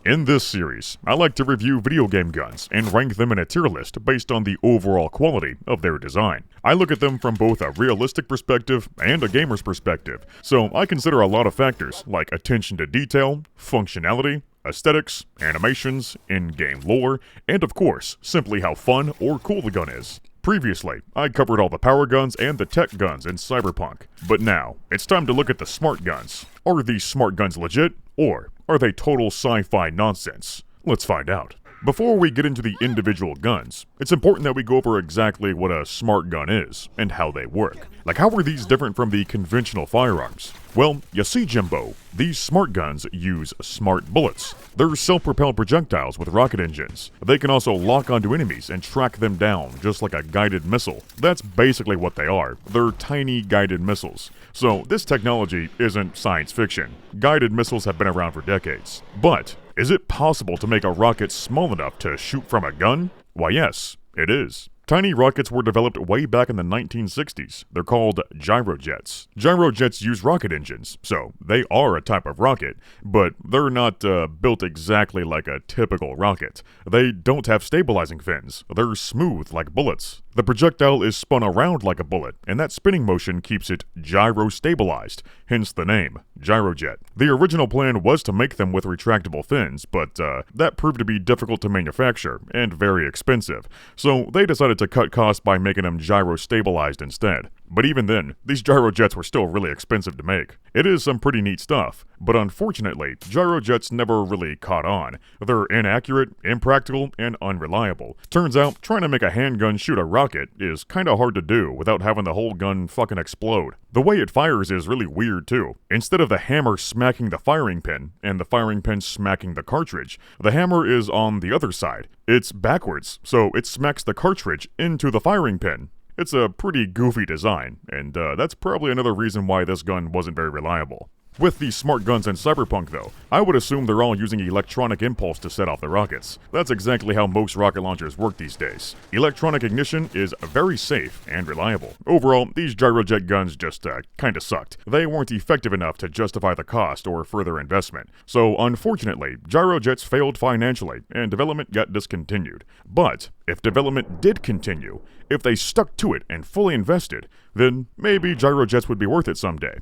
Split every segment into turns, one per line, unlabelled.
In this series, I like to review video game guns and rank them in a tier list based on the overall quality of their design. I look at them from both a realistic perspective and a gamer's perspective, so I consider a lot of factors like attention to detail, functionality, aesthetics, animations, in-game lore, and of course, simply how fun or cool the gun is. Previously, I covered all the power guns and the tech guns in Cyberpunk, but now, it's time to look at the smart guns. Are these smart guns legit, or are they total sci-fi nonsense? Let's find out. Before we get into the individual guns, it's important that we go over exactly what a smart gun is, and how they work. Like, how are these different from the conventional firearms? Well, you see, Jimbo, these smart guns use smart bullets. They're self-propelled projectiles with rocket engines. They can also lock onto enemies and track them down, just like a guided missile. That's basically what they are. They're tiny guided missiles. So, this technology isn't science fiction. Guided missiles have been around for decades. But, is it possible to make a rocket small enough to shoot from a gun? Why yes, it is. Tiny rockets were developed way back in the 1960s. They're called gyrojets. Gyrojets use rocket engines, so they are a type of rocket, but they're not built exactly like a typical rocket. They don't have stabilizing fins. They're smooth like bullets. The projectile is spun around like a bullet, and that spinning motion keeps it gyro-stabilized, hence the name, gyrojet. The original plan was to make them with retractable fins, but that proved to be difficult to manufacture and very expensive, so they decided to cut costs by making them gyro-stabilized instead. But even then, these gyrojets were still really expensive to make. It is some pretty neat stuff, but unfortunately, gyrojets never really caught on. They're inaccurate, impractical, and unreliable. Turns out, trying to make a handgun shoot a rocket is kinda hard to do without having the whole gun fucking explode. The way it fires is really weird too. Instead of the hammer smacking the firing pin, and the firing pin smacking the cartridge, the hammer is on the other side. It's backwards, so it smacks the cartridge into the firing pin. It's a pretty goofy design, and that's probably another reason why this gun wasn't very reliable. With these smart guns in Cyberpunk though, I would assume they're all using electronic impulse to set off the rockets. That's exactly how most rocket launchers work these days. Electronic ignition is very safe and reliable. Overall, these gyrojet guns just kinda sucked. They weren't effective enough to justify the cost or further investment. So unfortunately, gyrojets failed financially and development got discontinued. But if development did continue, if they stuck to it and fully invested, then maybe gyrojets would be worth it someday.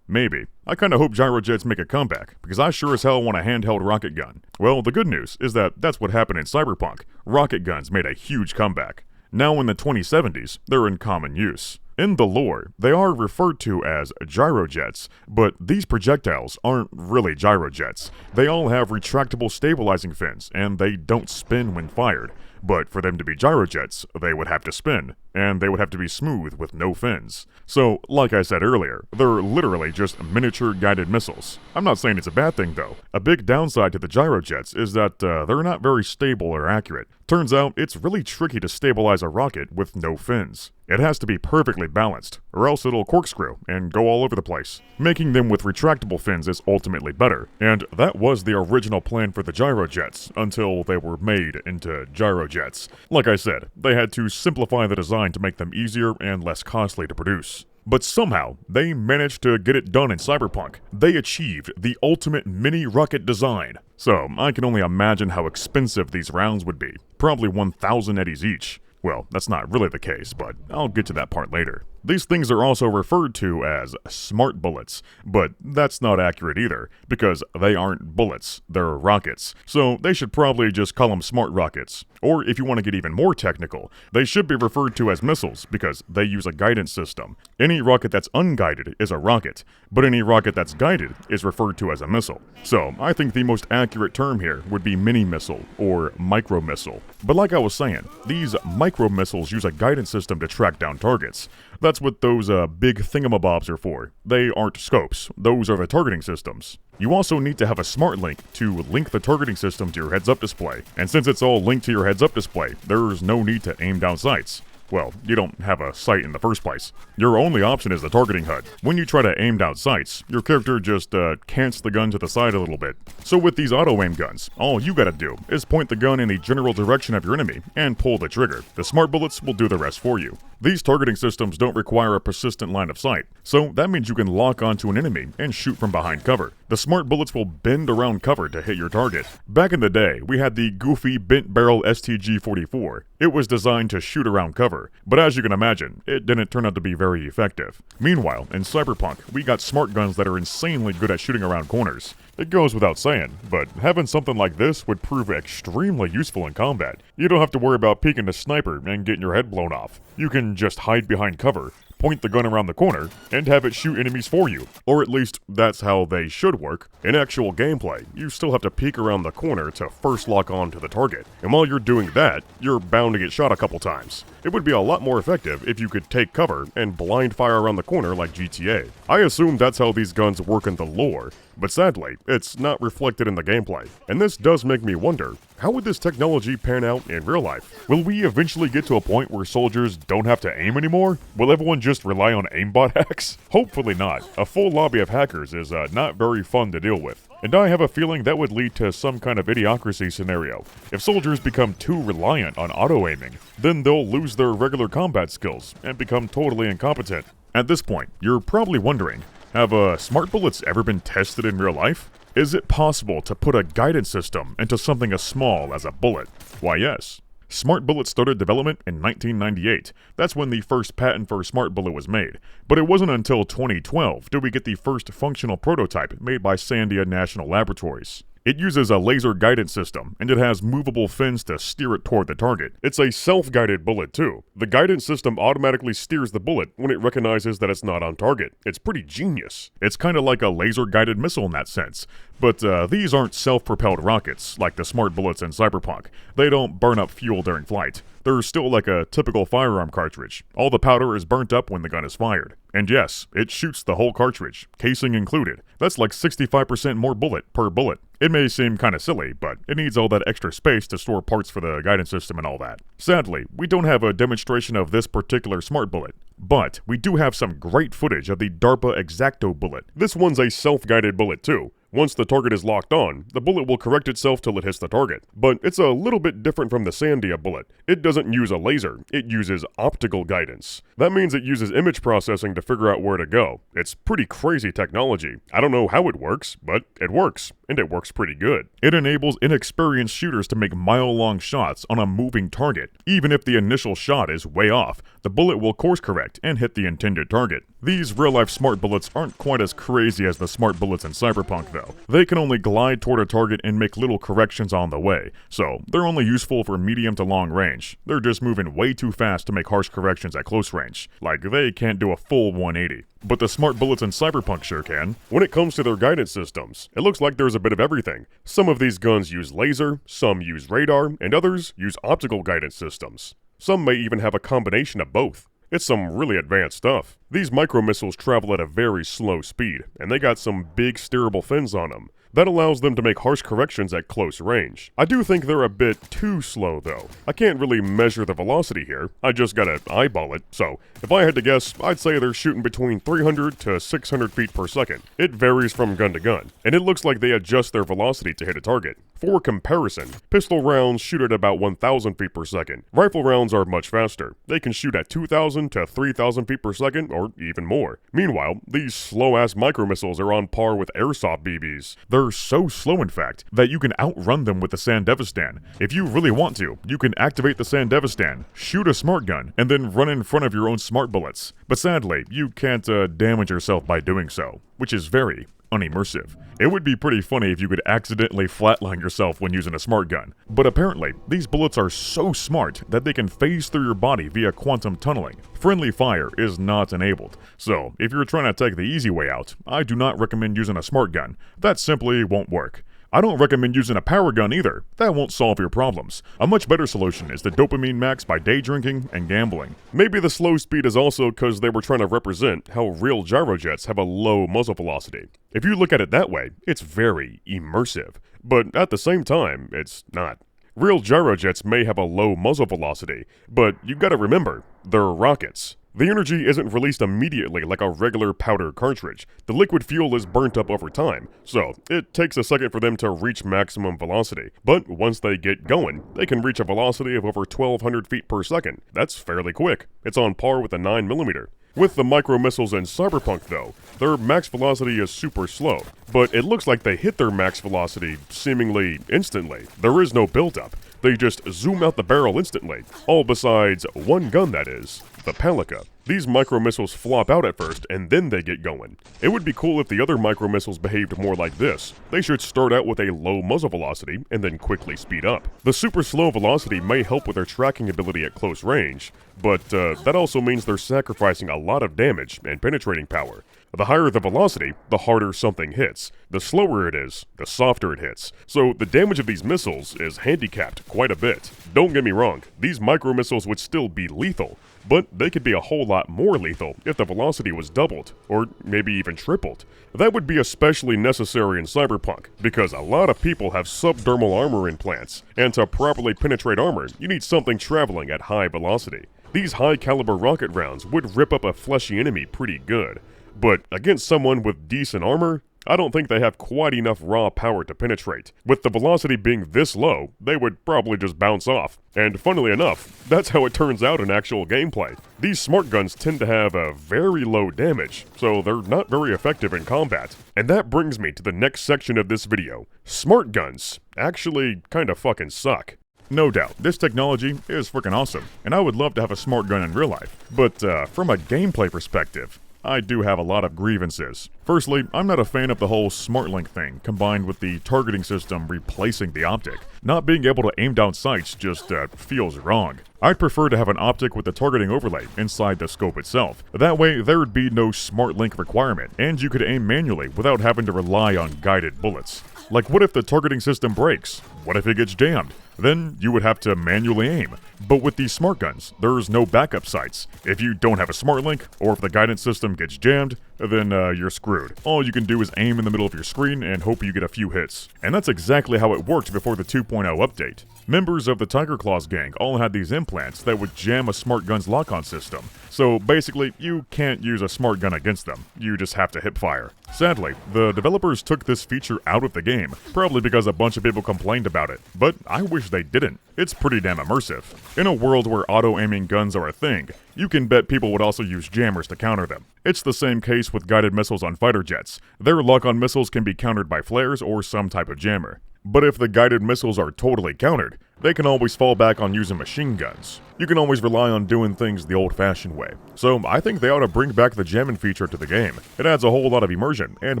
Maybe. I kinda hope gyrojets make a comeback, because I sure as hell want a handheld rocket gun. Well, the good news is that that's what happened in Cyberpunk. Rocket guns made a huge comeback. Now in the 2070s, they're in common use. In the lore, they are referred to as gyrojets, but these projectiles aren't really gyrojets. They all have retractable stabilizing fins, and they don't spin when fired. But for them to be gyrojets, they would have to spin, and they would have to be smooth with no fins. So, like I said earlier, they're literally just miniature guided missiles. I'm not saying it's a bad thing though. A big downside to the gyrojets is that they're not very stable or accurate. Turns out, it's really tricky to stabilize a rocket with no fins. It has to be perfectly balanced, or else it'll corkscrew and go all over the place. Making them with retractable fins is ultimately better, and that was the original plan for the gyrojets, until they were made into gyrojets. Like I said, they had to simplify the design to make them easier and less costly to produce. But somehow, they managed to get it done in Cyberpunk. They achieved the ultimate mini-rocket design. So, I can only imagine how expensive these rounds would be. Probably 1,000 eddies each. Well, that's not really the case, but I'll get to that part later. These things are also referred to as smart bullets, but that's not accurate either, because they aren't bullets, they're rockets. So they should probably just call them smart rockets. Or if you want to get even more technical, they should be referred to as missiles, because they use a guidance system. Any rocket that's unguided is a rocket, but any rocket that's guided is referred to as a missile. So I think the most accurate term here would be mini-missile, or micro-missile. But like I was saying, these micro-missiles use a guidance system to track down targets. That's what those big thingamabobs are for. They aren't scopes, those are the targeting systems. You also need to have a smart link to link the targeting system to your heads-up display. And since it's all linked to your heads-up display, there's no need to aim down sights. Well, you don't have a sight in the first place. Your only option is the targeting HUD. When you try to aim down sights, your character just cants the gun to the side a little bit. So with these auto-aim guns, all you gotta do is point the gun in the general direction of your enemy and pull the trigger. The smart bullets will do the rest for you. These targeting systems don't require a persistent line of sight, so that means you can lock onto an enemy and shoot from behind cover. The smart bullets will bend around cover to hit your target. Back in the day, we had the goofy bent barrel STG-44. It was designed to shoot around cover, but as you can imagine, it didn't turn out to be very effective. Meanwhile, in Cyberpunk, we got smart guns that are insanely good at shooting around corners. It goes without saying, but having something like this would prove extremely useful in combat. You don't have to worry about peeking the sniper and getting your head blown off. You can just hide behind cover, point the gun around the corner, and have it shoot enemies for you. Or at least, that's how they should work. In actual gameplay, you still have to peek around the corner to first lock on to the target. And while you're doing that, you're bound to get shot a couple times. It would be a lot more effective if you could take cover and blind fire around the corner like GTA. I assume that's how these guns work in the lore, but sadly, it's not reflected in the gameplay. And this does make me wonder, how would this technology pan out in real life? Will we eventually get to a point where soldiers don't have to aim anymore? Will everyone just rely on aimbot hacks? Hopefully not. A full lobby of hackers is not very fun to deal with. And I have a feeling that would lead to some kind of idiocracy scenario. If soldiers become too reliant on auto-aiming, then they'll lose their regular combat skills and become totally incompetent. At this point, you're probably wondering, have smart bullets ever been tested in real life? Is it possible to put a guidance system into something as small as a bullet? Why, yes. Smart bullet started development in 1998. That's when the first patent for a smart bullet was made. But it wasn't until 2012 did we get the first functional prototype made by Sandia National Laboratories. It uses a laser guidance system, and it has movable fins to steer it toward the target. It's a self-guided bullet too. The guidance system automatically steers the bullet when it recognizes that it's not on target. It's pretty genius. It's kind of like a laser-guided missile in that sense. But these aren't self-propelled rockets like the smart bullets in Cyberpunk. They don't burn up fuel during flight. They're still like a typical firearm cartridge. All the powder is burnt up when the gun is fired. And yes, it shoots the whole cartridge, casing included. That's like 65% more bullet per bullet. It may seem kinda silly, but it needs all that extra space to store parts for the guidance system and all that. Sadly, we don't have a demonstration of this particular smart bullet. But we do have some great footage of the DARPA X-Acto bullet. This one's a self-guided bullet too. Once the target is locked on, the bullet will correct itself till it hits the target. But it's a little bit different from the Sandia bullet. It doesn't use a laser, it uses optical guidance. That means it uses image processing to figure out where to go. It's pretty crazy technology. I don't know how it works, but it works. And it works pretty good. It enables inexperienced shooters to make mile-long shots on a moving target. Even if the initial shot is way off, the bullet will course correct and hit the intended target. These real-life smart bullets aren't quite as crazy as the smart bullets in Cyberpunk though. They can only glide toward a target and make little corrections on the way, so they're only useful for medium to long range. They're just moving way too fast to make harsh corrections at close range. Like, they can't do a full 180. But the smart bullets in Cyberpunk sure can. When it comes to their guidance systems, it looks like there's a bit of everything. Some of these guns use laser, some use radar, and others use optical guidance systems. Some may even have a combination of both. It's some really advanced stuff. These micro-missiles travel at a very slow speed, and they got some big steerable fins on them. That allows them to make harsh corrections at close range. I do think they're a bit too slow though. I can't really measure the velocity here, I just gotta eyeball it, so if I had to guess, I'd say they're shooting between 300 to 600 feet per second. It varies from gun to gun, and it looks like they adjust their velocity to hit a target. For comparison, pistol rounds shoot at about 1,000 feet per second. Rifle rounds are much faster. They can shoot at 2,000 to 3,000 feet per second, or even more. Meanwhile, these slow-ass micro-missiles are on par with airsoft BBs. They're so slow, in fact, that you can outrun them with the Sandevistan. If you really want to, you can activate the Sandevistan, shoot a smart gun, and then run in front of your own smart bullets. But sadly, you can't damage yourself by doing so, which is very unimmersive. It would be pretty funny if you could accidentally flatline yourself when using a smart gun. But apparently, these bullets are so smart that they can phase through your body via quantum tunneling. Friendly fire is not enabled. So, if you're trying to take the easy way out, I do not recommend using a smart gun. That simply won't work. I don't recommend using a power gun either. That won't solve your problems. A much better solution is the dopamine max by day drinking and gambling. Maybe the slow speed is also because they were trying to represent how real gyrojets have a low muzzle velocity. If you look at it that way, it's very immersive. But at the same time, it's not. Real gyrojets may have a low muzzle velocity, but you gotta remember, they're rockets.
The energy isn't released immediately like a regular powder cartridge. The liquid fuel is burnt up over time, so it takes a second for them to reach maximum velocity. But once they get going, they can reach a velocity of over 1,200 feet per second. That's fairly quick. It's on par with a 9mm. With the micro-missiles in Cyberpunk though, their max velocity is super slow, but it looks like they hit their max velocity seemingly instantly. There is no build-up. They just zoom out the barrel instantly, all besides one gun that is, the Palica. These micro-missiles flop out at first, and then they get going. It would be cool if the other micro-missiles behaved more like this. They should start out with a low muzzle velocity, and then quickly speed up. The super slow velocity may help with their tracking ability at close range, but that also means they're sacrificing a lot of damage and penetrating power. The higher the velocity, the harder something hits. The slower it is, the softer it hits. So the damage of these missiles is handicapped quite a bit. Don't get me wrong, these micro-missiles would still be lethal, but they could be a whole lot more lethal if the velocity was doubled, or maybe even tripled. That would be especially necessary in Cyberpunk, because a lot of people have subdermal armor implants, and to properly penetrate armor, you need something traveling at high velocity. These high-caliber rocket rounds would rip up a fleshy enemy pretty good, but against someone with decent armor, I don't think they have quite enough raw power to penetrate. With the velocity being this low, they would probably just bounce off. And funnily enough, that's how it turns out in actual gameplay. These smart guns tend to have a very low damage, so they're not very effective in combat. And that brings me to the next section of this video. Smart guns actually kinda fucking suck.
No doubt, this technology is freaking awesome, and I would love to have a smart gun in real life. But from a gameplay perspective, I do have a lot of grievances. Firstly, I'm not a fan of the whole smart link thing, combined with the targeting system replacing the optic. Not being able to aim down sights just feels wrong. I'd prefer to have an optic with the targeting overlay inside the scope itself. That way, there would be no smart link requirement, and you could aim manually without having to rely on guided bullets. Like, what if the targeting system breaks? What if it gets jammed? Then you would have to manually aim. But with these smart guns, there's no backup sights. If you don't have a smart link, or if the guidance system gets jammed, then you're screwed. All you can do is aim in the middle of your screen and hope you get a few hits. And that's exactly how it worked before the 2.0 update. Members of the Tiger Claws gang all had these implants that would jam a smart gun's lock-on system. So basically, you can't use a smart gun against them. You just have to hip fire. Sadly, the developers took this feature out of the game, probably because a bunch of people complained about it, but I wish they didn't. It's pretty damn immersive. In a world where auto-aiming guns are a thing, you can bet people would also use jammers to counter them. It's the same case with guided missiles on fighter jets. Their lock-on missiles can be countered by flares or some type of jammer. But if the guided missiles are totally countered, they can always fall back on using machine guns. You can always rely on doing things the old-fashioned way. So I think they ought to bring back the jamming feature to the game. It adds a whole lot of immersion and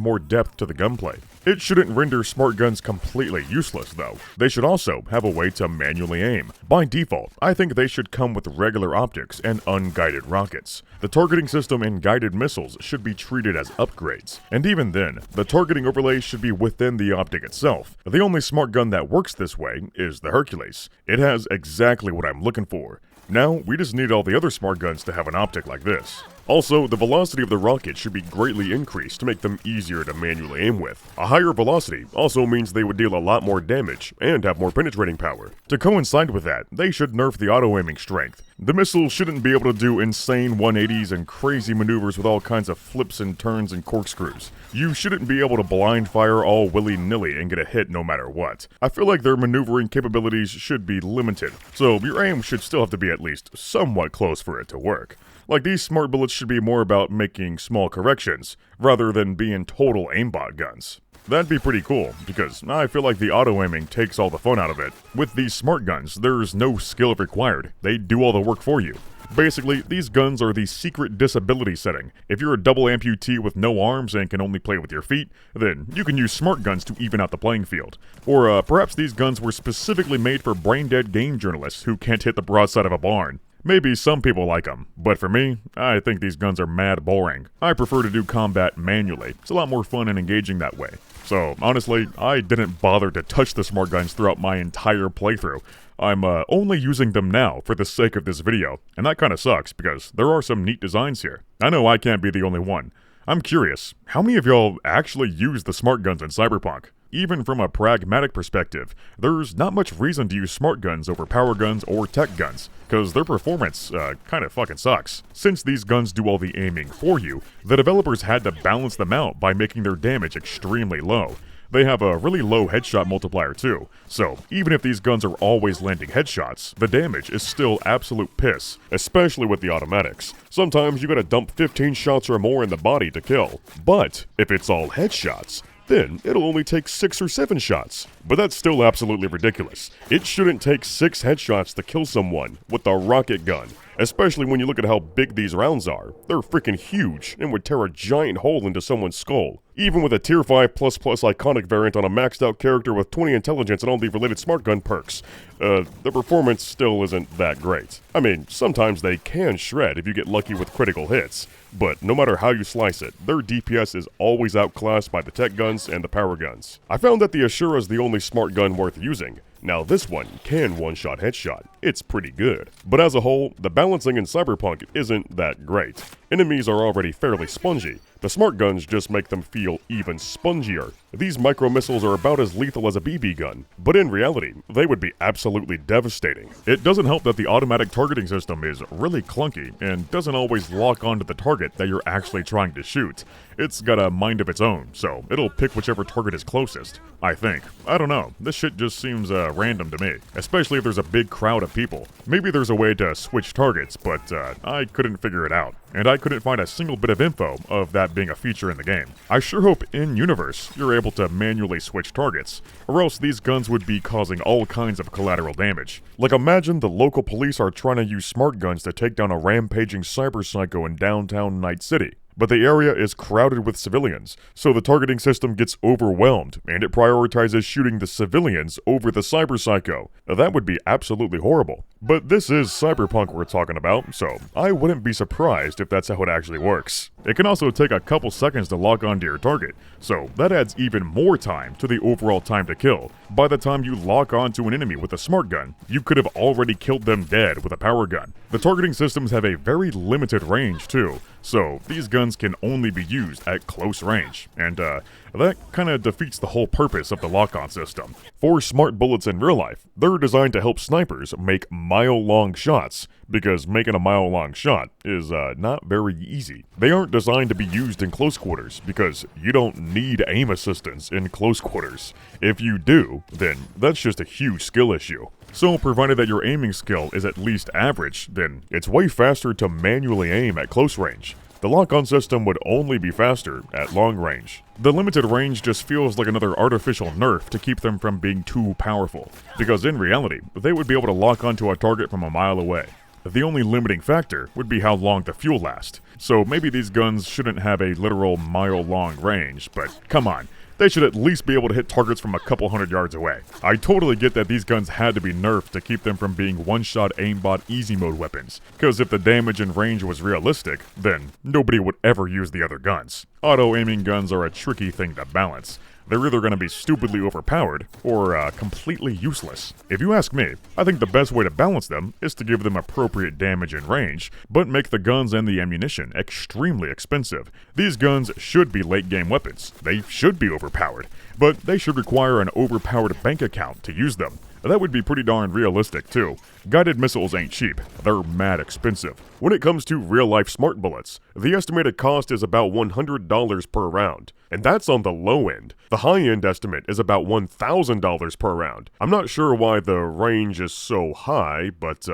more depth to the gunplay. It shouldn't render smart guns completely useless though. They should also have a way to manually aim. By default, I think they should come with regular optics and unguided rockets. The targeting system and guided missiles should be treated as upgrades. And even then, the targeting overlay should be within the optic itself. The only smart gun that works this way is the Hercules. It has exactly what I'm looking for. Now, we just need all the other smart guns to have an optic like this. Also, the velocity of the rocket should be greatly increased to make them easier to manually aim with. A higher velocity also means they would deal a lot more damage and have more penetrating power. To coincide with that, they should nerf the auto-aiming strength. The missile shouldn't be able to do insane 180s and crazy maneuvers with all kinds of flips and turns and corkscrews. You shouldn't be able to blind fire all willy-nilly and get a hit no matter what. I feel like their maneuvering capabilities should be limited, so your aim should still have to be at least somewhat close for it to work. Like, these smart bullets should be more about making small corrections, rather than being total aimbot guns. That'd be pretty cool, because I feel like the auto-aiming takes all the fun out of it. With these smart guns, there's no skill required. They do all the work for you. Basically, these guns are the secret disability setting. If you're a double amputee with no arms and can only play with your feet, then you can use smart guns to even out the playing field. Or perhaps these guns were specifically made for brain-dead game journalists who can't hit the broadside of a barn. Maybe some people like them, but for me, I think these guns are mad boring. I prefer to do combat manually. It's a lot more fun and engaging that way. So, honestly, I didn't bother to touch the smart guns throughout my entire playthrough. I'm only using them now for the sake of this video, and that kinda sucks because there are some neat designs here. I know I can't be the only one. I'm curious, how many of y'all actually use the smart guns in Cyberpunk? Even from a pragmatic perspective, there's not much reason to use smart guns over power guns or tech guns, cause their performance kinda fucking sucks. Since these guns do all the aiming for you, the developers had to balance them out by making their damage extremely low. They have a really low headshot multiplier too, so even if these guns are always landing headshots, the damage is still absolute piss, especially with the automatics. Sometimes you gotta dump 15 shots or more in the body to kill, but if it's all headshots, then it'll only take 6 or 7 shots. But that's still absolutely ridiculous. It shouldn't take 6 headshots to kill someone with a rocket gun, especially when you look at how big these rounds are. They're freaking huge and would tear a giant hole into someone's skull. Even with a tier 5++ iconic variant on a maxed out character with 20 intelligence and all the related smart gun perks, the performance still isn't that great. I mean, sometimes they can shred if you get lucky with critical hits, but no matter how you slice it, their DPS is always outclassed by the tech guns and the power guns. I found that the Ashura is the only smart gun worth using. Now this one can one-shot headshot. It's pretty good. But as a whole, the balancing in Cyberpunk isn't that great. Enemies are already fairly spongy. The smart guns just make them feel even spongier. These micro missiles are about as lethal as a BB gun, but in reality, they would be absolutely devastating. It doesn't help that the automatic targeting system is really clunky and doesn't always lock onto the target that you're actually trying to shoot. It's got a mind of its own, so it'll pick whichever target is closest, I think. I don't know, this shit just seems random to me, especially if there's a big crowd of people. Maybe there's a way to switch targets, but I couldn't figure it out. And I couldn't find a single bit of info of that being a feature in the game. I sure hope in-universe you're able to manually switch targets, or else these guns would be causing all kinds of collateral damage. Like imagine the local police are trying to use smart guns to take down a rampaging cyber psycho in downtown Night City. But the area is crowded with civilians, so the targeting system gets overwhelmed, and it prioritizes shooting the civilians over the cyber psycho. Now, that would be absolutely horrible. But this is Cyberpunk we're talking about, so I wouldn't be surprised if that's how it actually works. It can also take a couple seconds to lock onto your target, so that adds even more time to the overall time to kill. By the time you lock onto an enemy with a smart gun, you could have already killed them dead with a power gun. The targeting systems have a very limited range too, so these guns can only be used at close range, and that kinda defeats the whole purpose of the lock-on system. For smart bullets in real life, they're designed to help snipers make mile-long shots, because making a mile-long shot is not very easy. They aren't designed to be used in close quarters, because you don't need aim assistance in close quarters. If you do, then that's just a huge skill issue. So, provided that your aiming skill is at least average, then it's way faster to manually aim at close range. The lock-on system would only be faster at long range. The limited range just feels like another artificial nerf to keep them from being too powerful, because in reality, they would be able to lock onto a target from a mile away. The only limiting factor would be how long the fuel lasts, so maybe these guns shouldn't have a literal mile-long range, but come on. They should at least be able to hit targets from a couple hundred yards away. I totally get that these guns had to be nerfed to keep them from being one-shot aimbot easy mode weapons, because if the damage and range was realistic, then nobody would ever use the other guns. Auto-aiming guns are a tricky thing to balance. They're either going to be stupidly overpowered, or completely useless. If you ask me, I think the best way to balance them is to give them appropriate damage and range, but make the guns and the ammunition extremely expensive. These guns should be late-game weapons. They should be overpowered, but they should require an overpowered bank account to use them. That would be pretty darn realistic, too. Guided missiles ain't cheap. They're mad expensive. When it comes to real-life smart bullets, the estimated cost is about $100 per round. And that's on the low end. The high-end estimate is about $1,000 per round. I'm not sure why the range is so high, but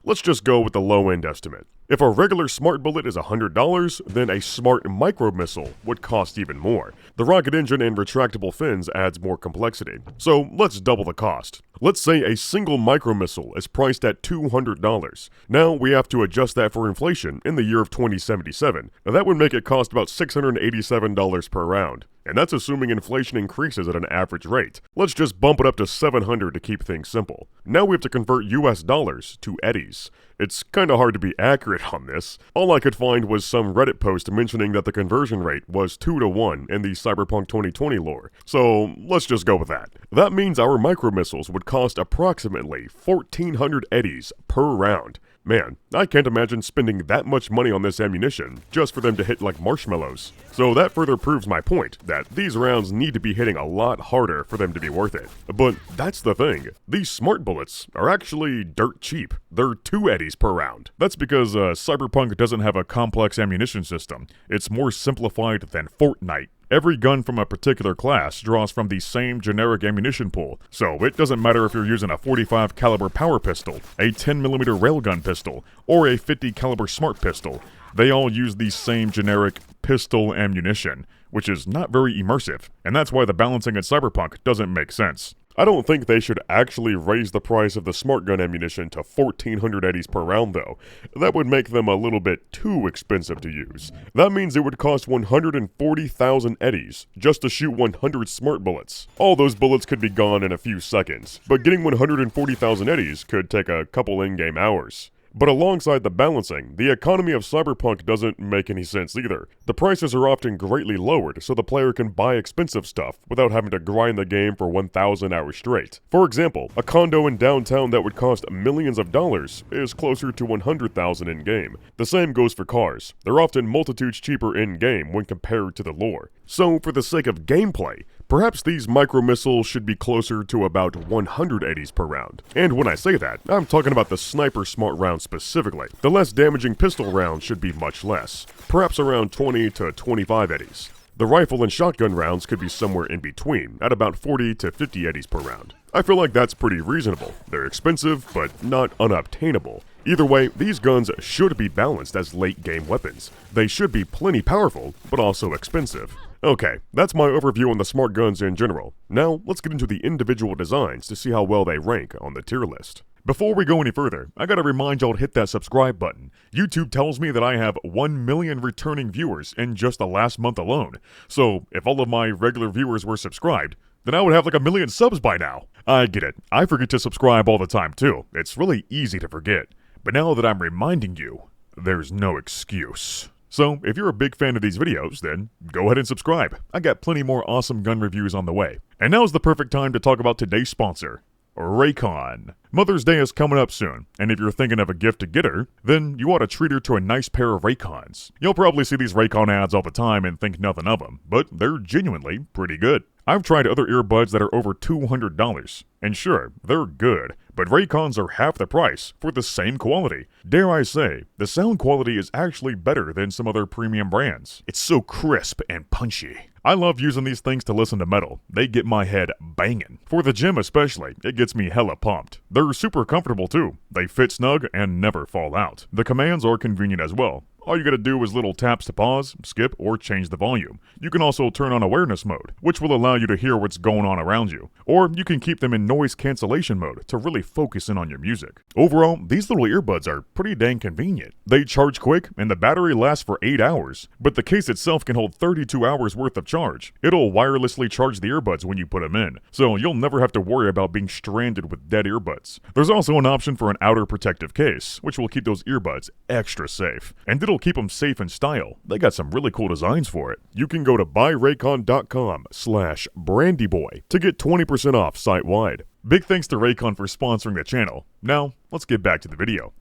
let's just go with the low-end estimate. If a regular smart bullet is $100, then a smart micro missile would cost even more. The rocket engine and retractable fins adds more complexity. So let's double the cost. Let's say a single micro missile is priced at $200. Now we have to adjust that for inflation in the year of 2077. Now that would make it cost about $687 per round. And that's assuming inflation increases at an average rate. Let's just bump it up to $700 to keep things simple. Now we have to convert US dollars to eddies. It's kinda hard to be accurate on this. All I could find was some Reddit post mentioning that the conversion rate was 2-to-1 in the Cyberpunk 2020 lore. So let's just go with that. That means our micro missiles would cost approximately 1,400 eddies per round.
Man, I can't imagine spending that much money on this ammunition just for them to hit like marshmallows. So that further proves my point, that these rounds need to be hitting a lot harder for them to be worth it. But that's the thing, these smart bullets are actually dirt cheap. They're 2 eddies per round. That's because Cyberpunk doesn't have a complex ammunition system. It's more simplified than Fortnite. Every gun from a particular class draws from the same generic ammunition pool, so it doesn't matter if you're using a 45 caliber power pistol, a 10mm railgun pistol, or a 50 caliber smart pistol. They all use the same generic pistol ammunition, which is not very immersive, and that's why the balancing in Cyberpunk doesn't make sense. I don't think they should actually raise the price of the smart gun ammunition to 1,400 eddies per round though. That would make them a little bit too expensive to use. That means it would cost 140,000 eddies just to shoot 100 smart bullets. All those bullets could be gone in a few seconds, but getting 140,000 eddies could take a couple in-game hours. But alongside the balancing, the economy of Cyberpunk doesn't make any sense either. The prices are often greatly lowered so the player can buy expensive stuff without having to grind the game for 1,000 hours straight. For example, a condo in downtown that would cost millions of dollars is closer to 100,000 in-game. The same goes for cars. They're often multitudes cheaper in-game when compared to the lore. So for the sake of gameplay, perhaps these micro-missiles should be closer to about 100 eddies per round. And when I say that, I'm talking about the sniper smart round specifically. The less damaging pistol rounds should be much less, perhaps around 20 to 25 eddies. The rifle and shotgun rounds could be somewhere in between, at about 40 to 50 eddies per round. I feel like that's pretty reasonable. They're expensive, but not unobtainable. Either way, these guns should be balanced as late-game weapons. They should be plenty powerful, but also expensive. Okay, that's my overview on the smart guns in general. Now, let's get into the individual designs to see how well they rank on the tier list. Before we go any further, I gotta remind y'all to hit that subscribe button. YouTube tells me that I have 1 million returning viewers in just the last month alone. So, if all of my regular viewers were subscribed, then I would have like 1 million subs by now. I get it. I forget to subscribe all the time too. It's really easy to forget. But now that I'm reminding you, there's no excuse. So, if you're a big fan of these videos, then go ahead and subscribe. I got plenty more awesome gun reviews on the way. And now's the perfect time to talk about today's sponsor, Raycon. Mother's Day is coming up soon, and if you're thinking of a gift to get her, then you ought to treat her to a nice pair of Raycons. You'll probably see these Raycon ads all the time and think nothing of them, but they're genuinely pretty good. I've tried other earbuds that are over $200, and sure, they're good, but Raycons are half the price for the same quality. Dare I say, the sound quality is actually better than some other premium brands. It's so crisp and punchy. I love using these things to listen to metal. They get my head banging. For the gym especially, it gets me hella pumped. They're super comfortable too. They fit snug and never fall out. The commands are convenient as well. All you gotta do is little taps to pause, skip, or change the volume. You can also turn on awareness mode, which will allow you to hear what's going on around you. Or you can keep them in noise cancellation mode to really focus in on your music. Overall, these little earbuds are pretty dang convenient. They charge quick, and the battery lasts for 8 hours, but the case itself can hold 32 hours worth of charge. It'll wirelessly charge the earbuds when you put them in, so you'll never have to worry about being stranded with dead earbuds. There's also an option for an outer protective case, which will keep those earbuds extra safe. And it'll keep them safe in style. They got some really cool designs for it. You can go to buyraycon.com/brandyboy to get 20% off site-wide. Big thanks to Raycon for sponsoring the channel. Now, let's get back to the video.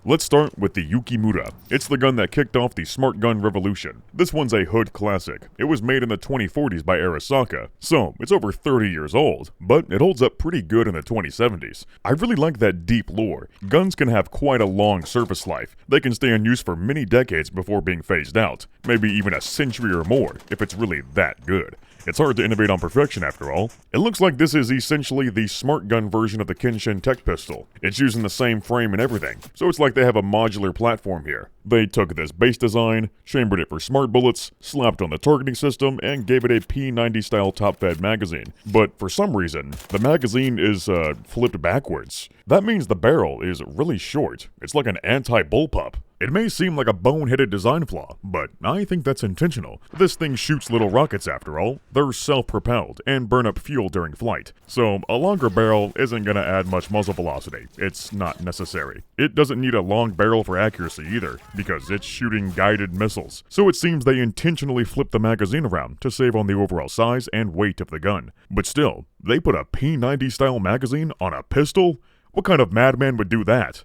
Let's start with the Yukimura. It's the gun that kicked off the smart gun revolution. This one's a hood classic. It was made in the 2040s by Arasaka, so it's over 30 years old, but it holds up pretty good in the 2070s. I really like that deep lore. Guns can have quite a long service life. They can stay in use for many decades before being phased out, maybe even a century or more, if it's really that good. It's hard to innovate on perfection after all. It looks like this is essentially the smart gun version of the Kenshin Tech pistol. It's using the same frame and everything, so it's like they have a modular platform here. They took this base design, chambered it for smart bullets, slapped on the targeting system, and gave it a P90 style top-fed magazine. But for some reason, the magazine is flipped backwards. That means the barrel is really short. It's like an anti-bullpup. It may seem like a boneheaded design flaw, but I think that's intentional. This thing shoots little rockets after all. They're self-propelled and burn up fuel during flight. So a longer barrel isn't gonna add much muzzle velocity. It's not necessary. It doesn't need a long barrel for accuracy either, because it's shooting guided missiles. So it seems they intentionally flipped the magazine around to save on the overall size and weight of the gun. But still, they put a P90 style magazine on a pistol? What kind of madman would do that?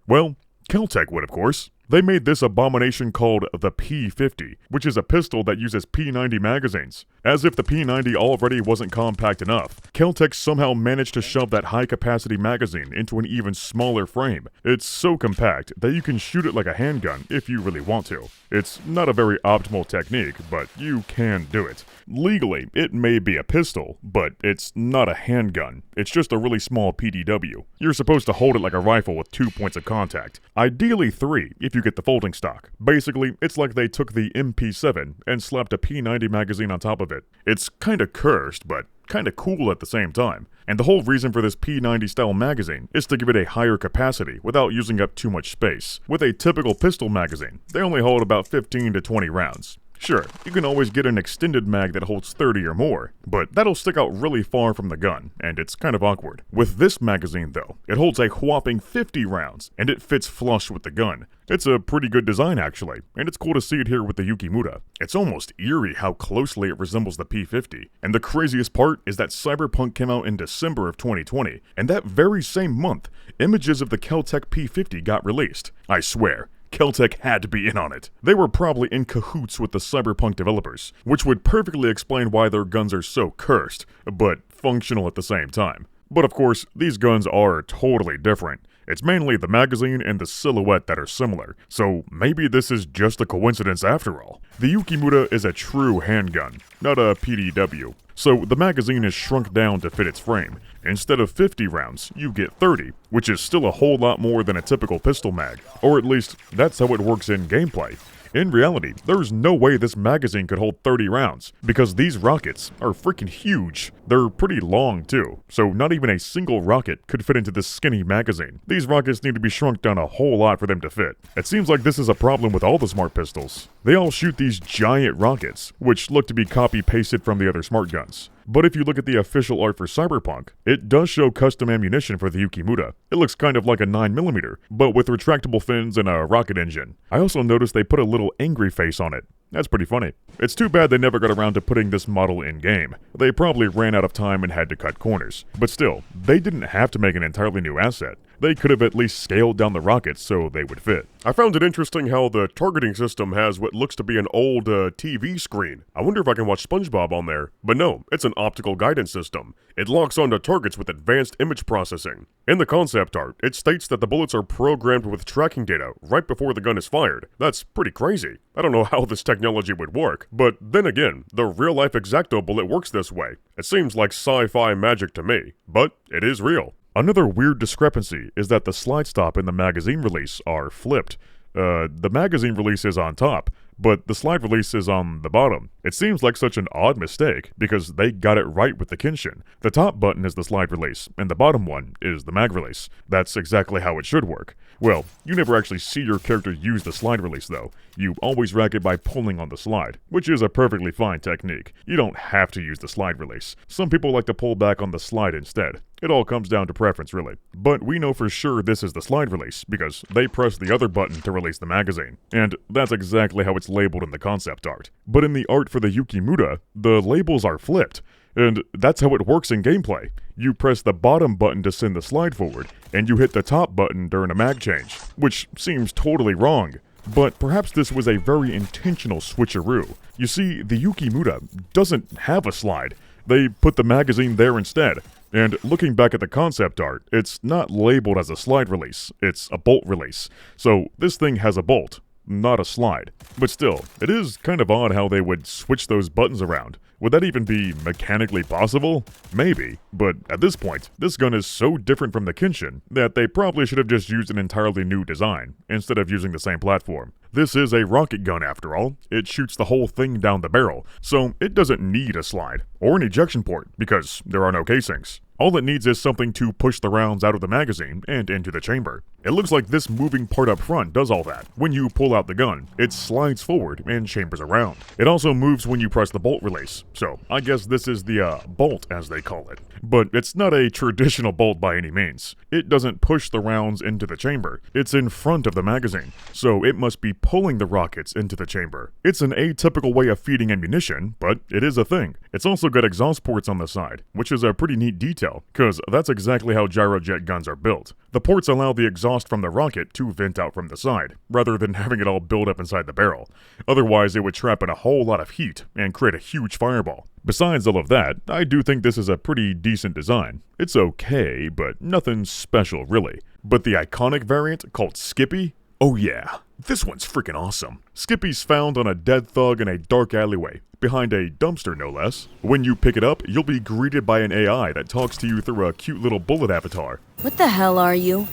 Well,
Kel-Tec would, of course. They made this abomination called the P50, which is a pistol that uses P90 magazines. As if the P90 already wasn't compact enough, Kel-Tec somehow managed to shove that high-capacity magazine into an even smaller frame. It's so compact that you can shoot it like a handgun if you really want to. It's not a very optimal technique, but you can do it. Legally, it may be a pistol, but it's not a handgun. It's just a really small PDW. You're supposed to hold it like a rifle with 2 points of contact. Ideally 3, if you get the folding stock. Basically, it's like they took the MP7 and slapped a P90 magazine on top of it. It's kinda cursed, but kinda cool at the same time. And the whole reason for this P90 style magazine is to give it a higher capacity without using up too much space. With a typical pistol magazine, they only hold about 15 to 20 rounds. Sure, you can always get an extended mag that holds 30 or more, but that'll stick out really far from the gun, and it's kind of awkward. With this magazine though, it holds a whopping 50 rounds, and it fits flush with the gun. It's a pretty good design actually, and it's cool to see it here with the Yukimura. It's almost eerie how closely it resembles the P50, and the craziest part is that Cyberpunk came out in December of 2020, and that very same month, images of the Kel-Tec P50 got released. I swear, Kel-Tec had to be in on it. They were probably in cahoots with the Cyberpunk developers, which would perfectly explain why their guns are so cursed, but functional at the same time. But of course, these guns are totally different. It's mainly the magazine and the silhouette that are similar, so maybe this is just a coincidence after all. The Yukimura is a true handgun, not a PDW, so the magazine is shrunk down to fit its frame. Instead of 50 rounds, you get 30, which is still a whole lot more than a typical pistol mag, or at least that's how it works in gameplay. In reality, there's no way this magazine could hold 30 rounds, because these rockets are freaking huge. They're pretty long too, so not even a single rocket could fit into this skinny magazine. These rockets need to be shrunk down a whole lot for them to fit. It seems like this is a problem with all the smart pistols. They all shoot these giant rockets, which look to be copy-pasted from the other smart guns. But if you look at the official art for Cyberpunk, it does show custom ammunition for the Yukimura. It looks kind of like a 9mm, but with retractable fins and a rocket engine. I also noticed they put a little angry face on it. That's pretty funny. It's too bad they never got around to putting this model in-game. They probably ran out of time and had to cut corners. But still, they didn't have to make an entirely new asset. They could have at least scaled down the rockets so they would fit.
I found it interesting how the targeting system has what looks to be an old TV screen. I wonder if I can watch SpongeBob on there. But no, it's an optical guidance system. It locks onto targets with advanced image processing. In the concept art, it states that the bullets are programmed with tracking data right before the gun is fired. That's pretty crazy. I don't know how this technology would work, but then again, the real-life X-Acto bullet works this way. It seems like sci-fi magic to me, but it is real.
Another weird discrepancy is that the slide stop and the magazine release are flipped. The magazine release is on top, but the slide release is on the bottom. It seems like such an odd mistake, because they got it right with the Kenshin. The top button is the slide release, and the bottom one is the mag release. That's exactly how it should work. Well, you never actually see your character use the slide release though. You always rack it by pulling on the slide, which is a perfectly fine technique. You don't have to use the slide release. Some people like to pull back on the slide instead. It all comes down to preference really. But we know for sure this is the slide release, because they press the other button to release the magazine. And that's exactly how it's labeled in the concept art. But in the art for the Yukimura, the labels are flipped. And that's how it works in gameplay. You press the bottom button to send the slide forward, and you hit the top button during a mag change, which seems totally wrong. But perhaps this was a very intentional switcheroo. You see, the Yukimura doesn't have a slide. They put the magazine there instead. And looking back at the concept art, it's not labeled as a slide release, it's a bolt release. So this thing has a bolt, not a slide. But still, it is kind of odd how they would switch those buttons around. Would that even be mechanically possible? Maybe, but at this point, this gun is so different from the Kenshin that they probably should have just used an entirely new design, instead of using the same platform. This is a rocket gun after all. It shoots the whole thing down the barrel, so it doesn't need a slide, or an ejection port, because there are no casings. All it needs is something to push the rounds out of the magazine and into the chamber. It looks like this moving part up front does all that. When you pull out the gun, it slides forward and chambers around. It also moves when you press the bolt release, so I guess this is the bolt as they call it. But it's not a traditional bolt by any means. It doesn't push the rounds into the chamber. It's in front of the magazine, so it must be pulling the rockets into the chamber. It's an atypical way of feeding ammunition, but it is a thing. It's also got exhaust ports on the side, which is a pretty neat detail, cause that's exactly how gyrojet guns are built. The ports allow the exhaust from the rocket to vent out from the side, rather than having it all build up inside the barrel. Otherwise, it would trap in a whole lot of heat and create a huge fireball. Besides all of that, I do think this is a pretty decent design. It's okay, but nothing special really. But the iconic variant called Skippy? Oh yeah, this one's freaking awesome. Skippy's found on a dead thug in a dark alleyway, behind a dumpster no less. When you pick it up, you'll be greeted by an AI that talks to you through a cute little bullet avatar.
What the hell are you?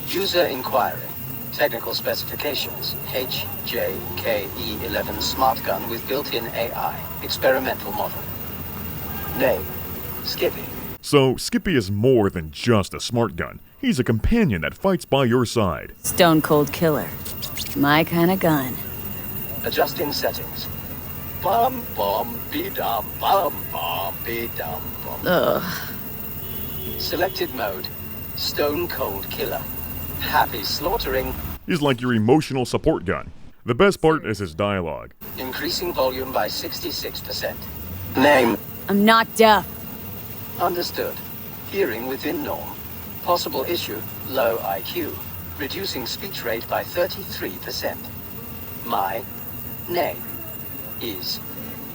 User inquiry. Technical specifications. HJKE11 smart gun with built-in AI. Experimental model. Name. Skippy.
So, Skippy is more than just a smart gun. He's a companion that fights by your side.
Stone cold killer. My kind of gun.
Adjusting settings. Bum bum be dum bum bum be dum bum.
Ugh.
Selected mode. Stone cold killer. Happy slaughtering.
He's like your emotional support gun. The best part is his dialogue.
Increasing volume by 66%. Name.
I'm not deaf.
Understood. Hearing within norm. Possible issue, low IQ. Reducing speech rate by 33%. My name is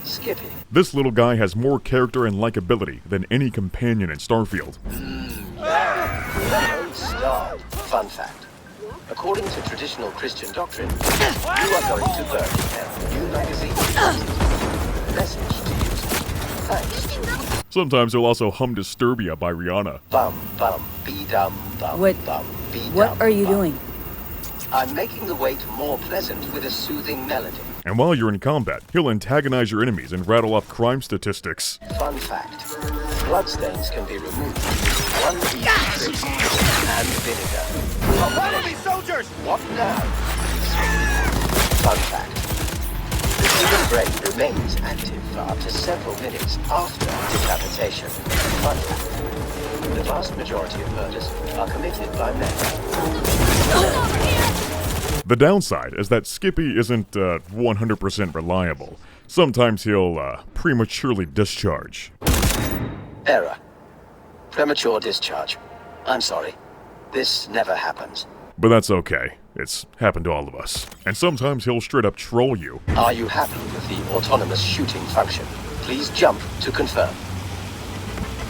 Skippy.
This little guy has more character and likability than any companion in Starfield.
Stop. Fun fact. According to traditional Christian doctrine, you are going to burn a new magazine. Message to user. Thanks, Joe.
Sometimes he'll also hum Disturbia by Rihanna.
Bum bum be dum bum
What-
bum be
What
dum,
are you
bum.
doing?
I'm making the wait more pleasant with a soothing melody.
And while you're in combat, he'll antagonize your enemies and rattle off crime statistics.
Fun fact. Bloodstains can be removed. One easy trip and vinegar.
Follow me, soldiers!
What now? Fun fact. The human brain remains active for up to several minutes after decapitation. Fun fact. The vast majority of murders are committed by men.
The downside is that Skippy isn't 100% reliable. Sometimes he'll prematurely discharge.
Error. Premature discharge. I'm sorry. This never happens.
But that's okay. It's happened to all of us. And sometimes he'll straight up troll you.
Are you happy with the autonomous shooting function? Please jump to confirm.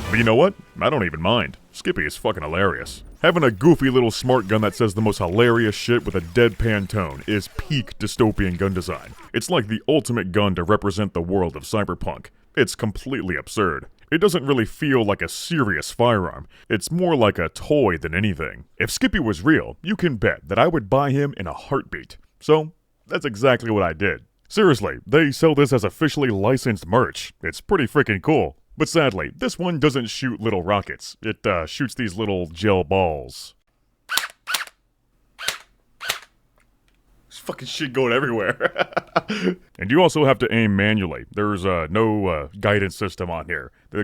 But you know what? I don't even mind. Skippy is fucking hilarious. Having a goofy little smart gun that says the most hilarious shit with a deadpan tone is peak dystopian gun design. It's like the ultimate gun to represent the world of Cyberpunk. It's completely absurd. It doesn't really feel like a serious firearm. It's more like a toy than anything. If Skippy was real, you can bet that I would buy him in a heartbeat. So, that's exactly what I did. Seriously, they sell this as officially licensed merch. It's pretty freaking cool. But sadly, this one doesn't shoot little rockets. It shoots these little gel balls. There's fucking shit going everywhere. And you also have to aim manually. There's no guidance system on here. The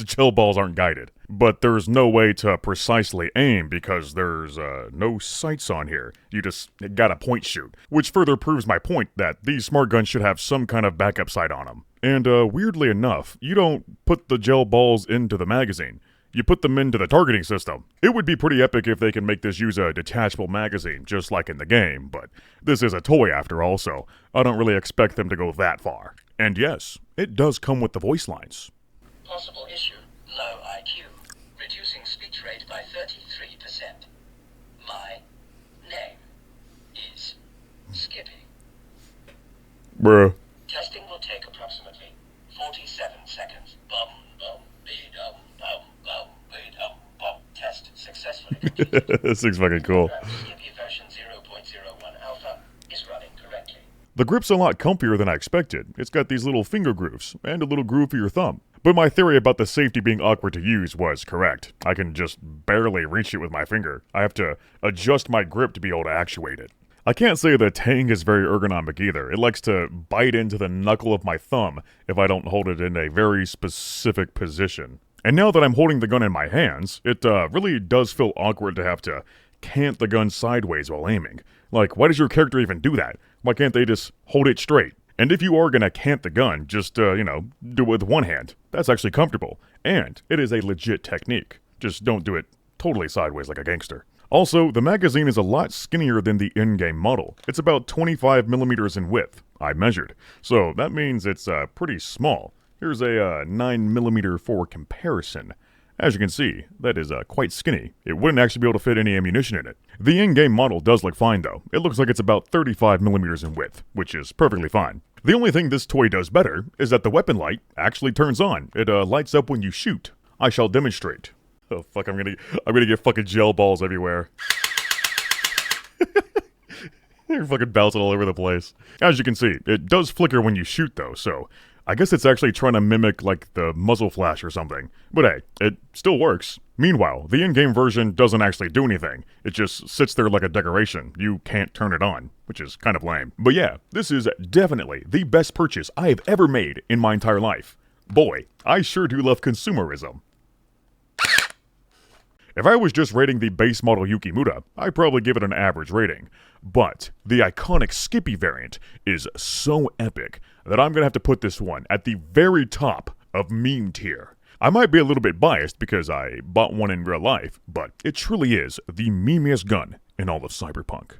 gel balls aren't guided. But there's no way to precisely aim because there's no sights on here. You just gotta point shoot. Which further proves my point that these smart guns should have some kind of backup sight on them. And weirdly enough, you don't put the gel balls into the magazine. You put them into the targeting system. It would be pretty epic if they can make this use a detachable magazine, just like in the game, but this is a toy after all, so I don't really expect them to go that far. And yes, it does come with the voice lines.
Possible issue, low IQ. Reducing speech rate by 33%. My name is Skippy.
Bruh.
Testing will take approximately 47 seconds. Bum, bum, be dum, bum, bum, be dum, bum. Test successfully completed.
This thing's fucking cool.
Skippy version 0.01 alpha is running correctly.
The grip's a lot comfier than I expected. It's got these little finger grooves, and a little groove for your thumb. But my theory about the safety being awkward to use was correct. I can just barely reach it with my finger. I have to adjust my grip to be able to actuate it. I can't say the tang is very ergonomic either. It likes to bite into the knuckle of my thumb if I don't hold it in a very specific position. And now that I'm holding the gun in my hands, it really does feel awkward to have to cant the gun sideways while aiming. Like, why does your character even do that? Why can't they just hold it straight? And if you are gonna cant the gun, just, do it with one hand. That's actually comfortable. And it is a legit technique. Just don't do it totally sideways like a gangster. Also, the magazine is a lot skinnier than the in-game model. It's about 25 millimeters in width, I measured. So that means it's pretty small. Here's a 9 millimeter for comparison. As you can see, that is quite skinny. It wouldn't actually be able to fit any ammunition in it. The in-game model does look fine though. It looks like it's about 35 millimeters in width, which is perfectly fine. The only thing this toy does better is that the weapon light actually turns on. It lights up when you shoot. I shall demonstrate. Oh fuck, I'm gonna get fucking gel balls everywhere. They're fucking bouncing all over the place. As you can see, it does flicker when you shoot though, so I guess it's actually trying to mimic like the muzzle flash or something. But hey, it still works. Meanwhile, the in-game version doesn't actually do anything. It just sits there like a decoration. You can't turn it on, which is kind of lame. But yeah, this is definitely the best purchase I have ever made in my entire life. Boy, I sure do love consumerism. If I was just rating the base model Yukimura, I'd probably give it an average rating. But the iconic Skippy variant is so epic that I'm gonna have to put this one at the very top of meme tier. I might be a little bit biased because I bought one in real life, but it truly is the memeiest gun in all of Cyberpunk.